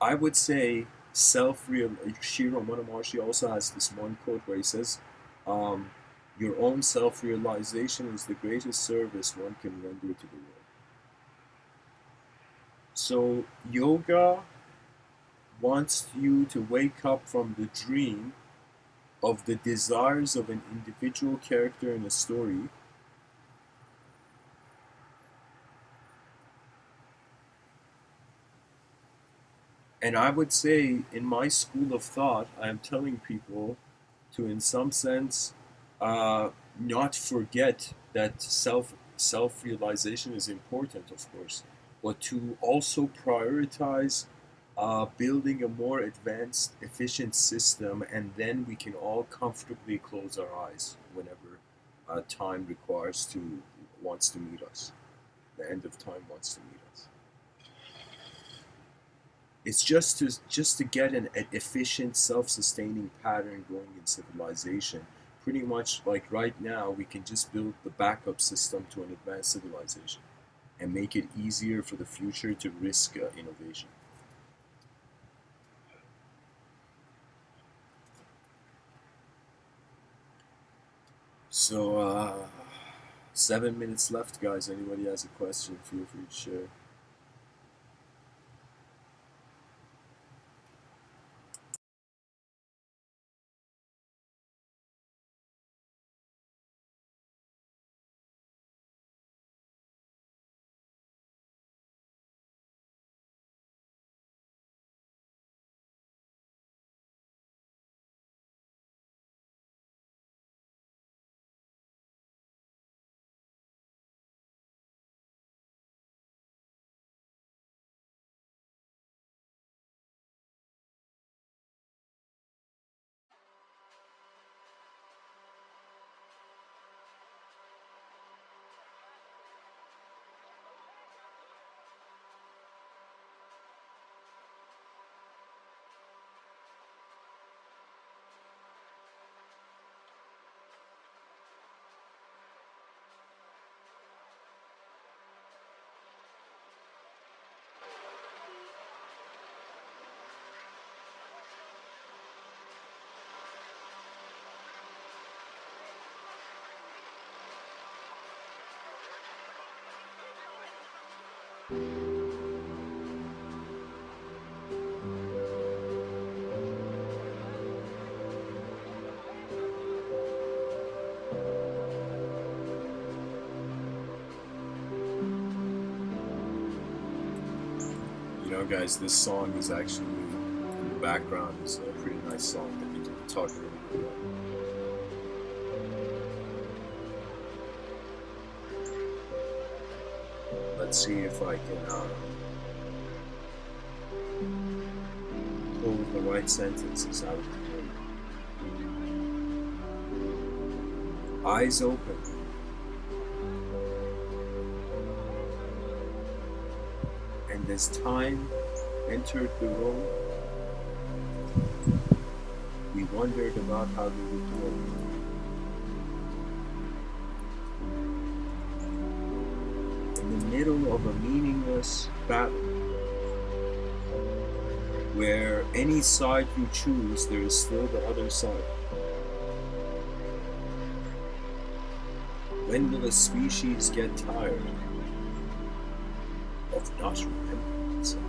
Speaker 2: I would say self-real. Shiro Monomashi also has this one quote where he says, "Your own self-realization is the greatest service one can render to the world." So yoga wants you to wake up from the dream of the desires of an individual character in a story and I would say in my school of thought I am telling people to in some sense not forget that self-realization is important, of course, but to also prioritize building a more advanced efficient system, and then we can all comfortably close our eyes whenever time requires to wants to meet us, the end of time wants to meet us. It's just to get an efficient self-sustaining pattern going in civilization. Pretty much like right now we can just build the backup system to an advanced civilization and make it easier for the future to risk innovation. So 7 minutes left, guys. Anybody has a question, feel free to share. You know, guys, this song is actually in the background. Is a pretty nice song that we can talk a little bit about. Let's see if I can pull the right sentences out of the word. Eyes open. And as time entered the room, we wondered about how we would work. In the middle of a meaningless battle, where any side you choose, there is still the other side. When will a species get tired of not remembering itself?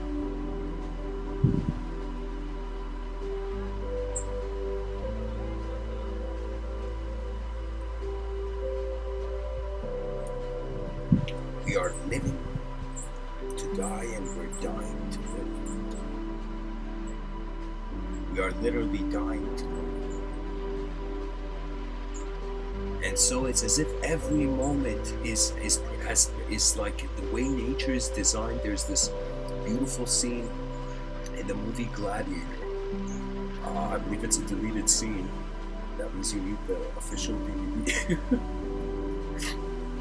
Speaker 2: We are living to die, and we're dying to live. We are literally dying to live. And so it's as if every moment is like the way nature is designed. There's this beautiful scene in the movie Gladiator. I believe it's a deleted scene. That means you need the official DVD.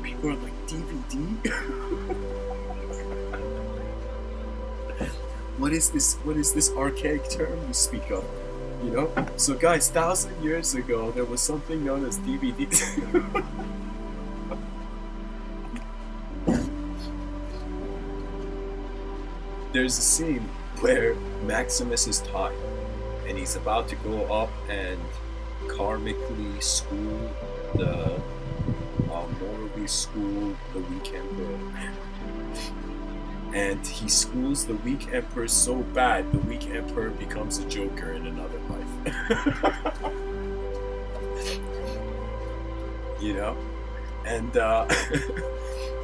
Speaker 2: People are like, DVD? What is this archaic term you speak of? You know? So guys, 1,000 years ago, there was something known as DVDs. There's a scene where Maximus is tied, and he's about to go up and karmically school the morally school the weak emperor. And he schools the weak emperor so bad, the weak emperor becomes a Joker in another life. You know? And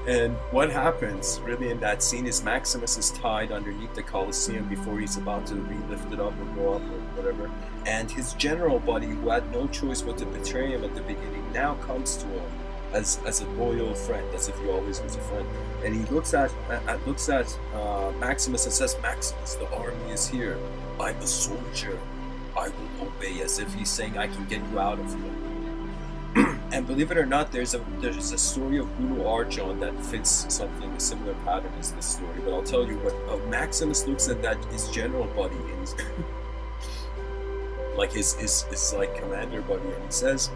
Speaker 2: and what happens really in that scene is Maximus is tied underneath the Colosseum before he's about to be lifted up or go up or whatever. And his general buddy, who had no choice but to betray him at the beginning, now comes to him as a loyal friend, as if he always was a friend. And he looks at Maximus and says, "Maximus, the army is here. I'm a soldier. I will obey," as if he's saying, "I can get you out of here." And believe it or not, there's a story of Guru Arjan that fits something a similar pattern as this story. But I'll tell you what, Maximus looks at that his general buddy and his like his like commander buddy, and he says,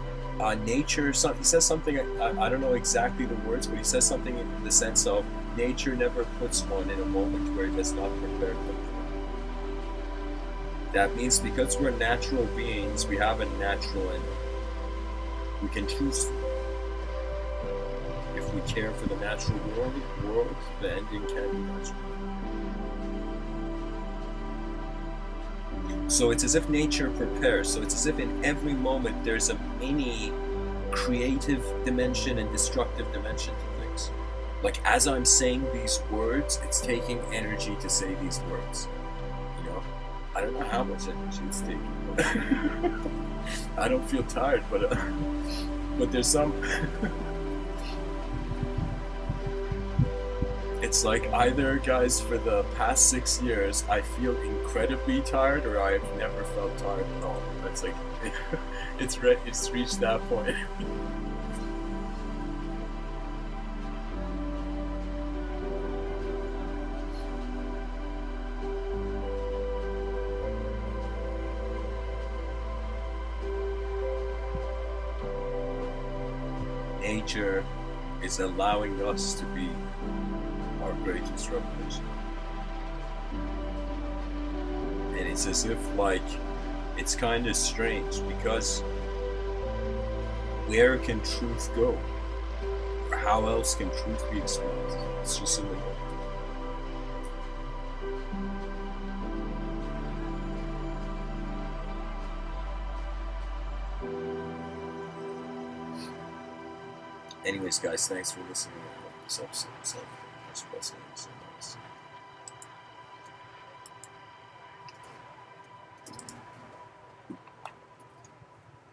Speaker 2: nature. He says something. I don't know exactly the words, but he says something in the sense of nature never puts one in a moment where it has not prepared them. That means because we're natural beings, we have a natural ending. We can choose. If we care for the natural world, the ending can be natural. So it's as if nature prepares. So it's as if in every moment there's a mini creative dimension and destructive dimension to things. Like as I'm saying these words, it's taking energy to say these words. You know? I don't know how much energy it's taking. I don't feel tired, but there's some. It's like either, guys, for the past 6 years, I feel incredibly tired, or I've never felt tired at all. That's like, it's reached that point. Nature is allowing us to be our greatest revelation. And it's as if, like, it's kind of strange because where can truth go? Or how else can truth be experienced? It's just in the moment. Anyways, guys, thanks for listening. I hope this episode was helpful. Much blessings.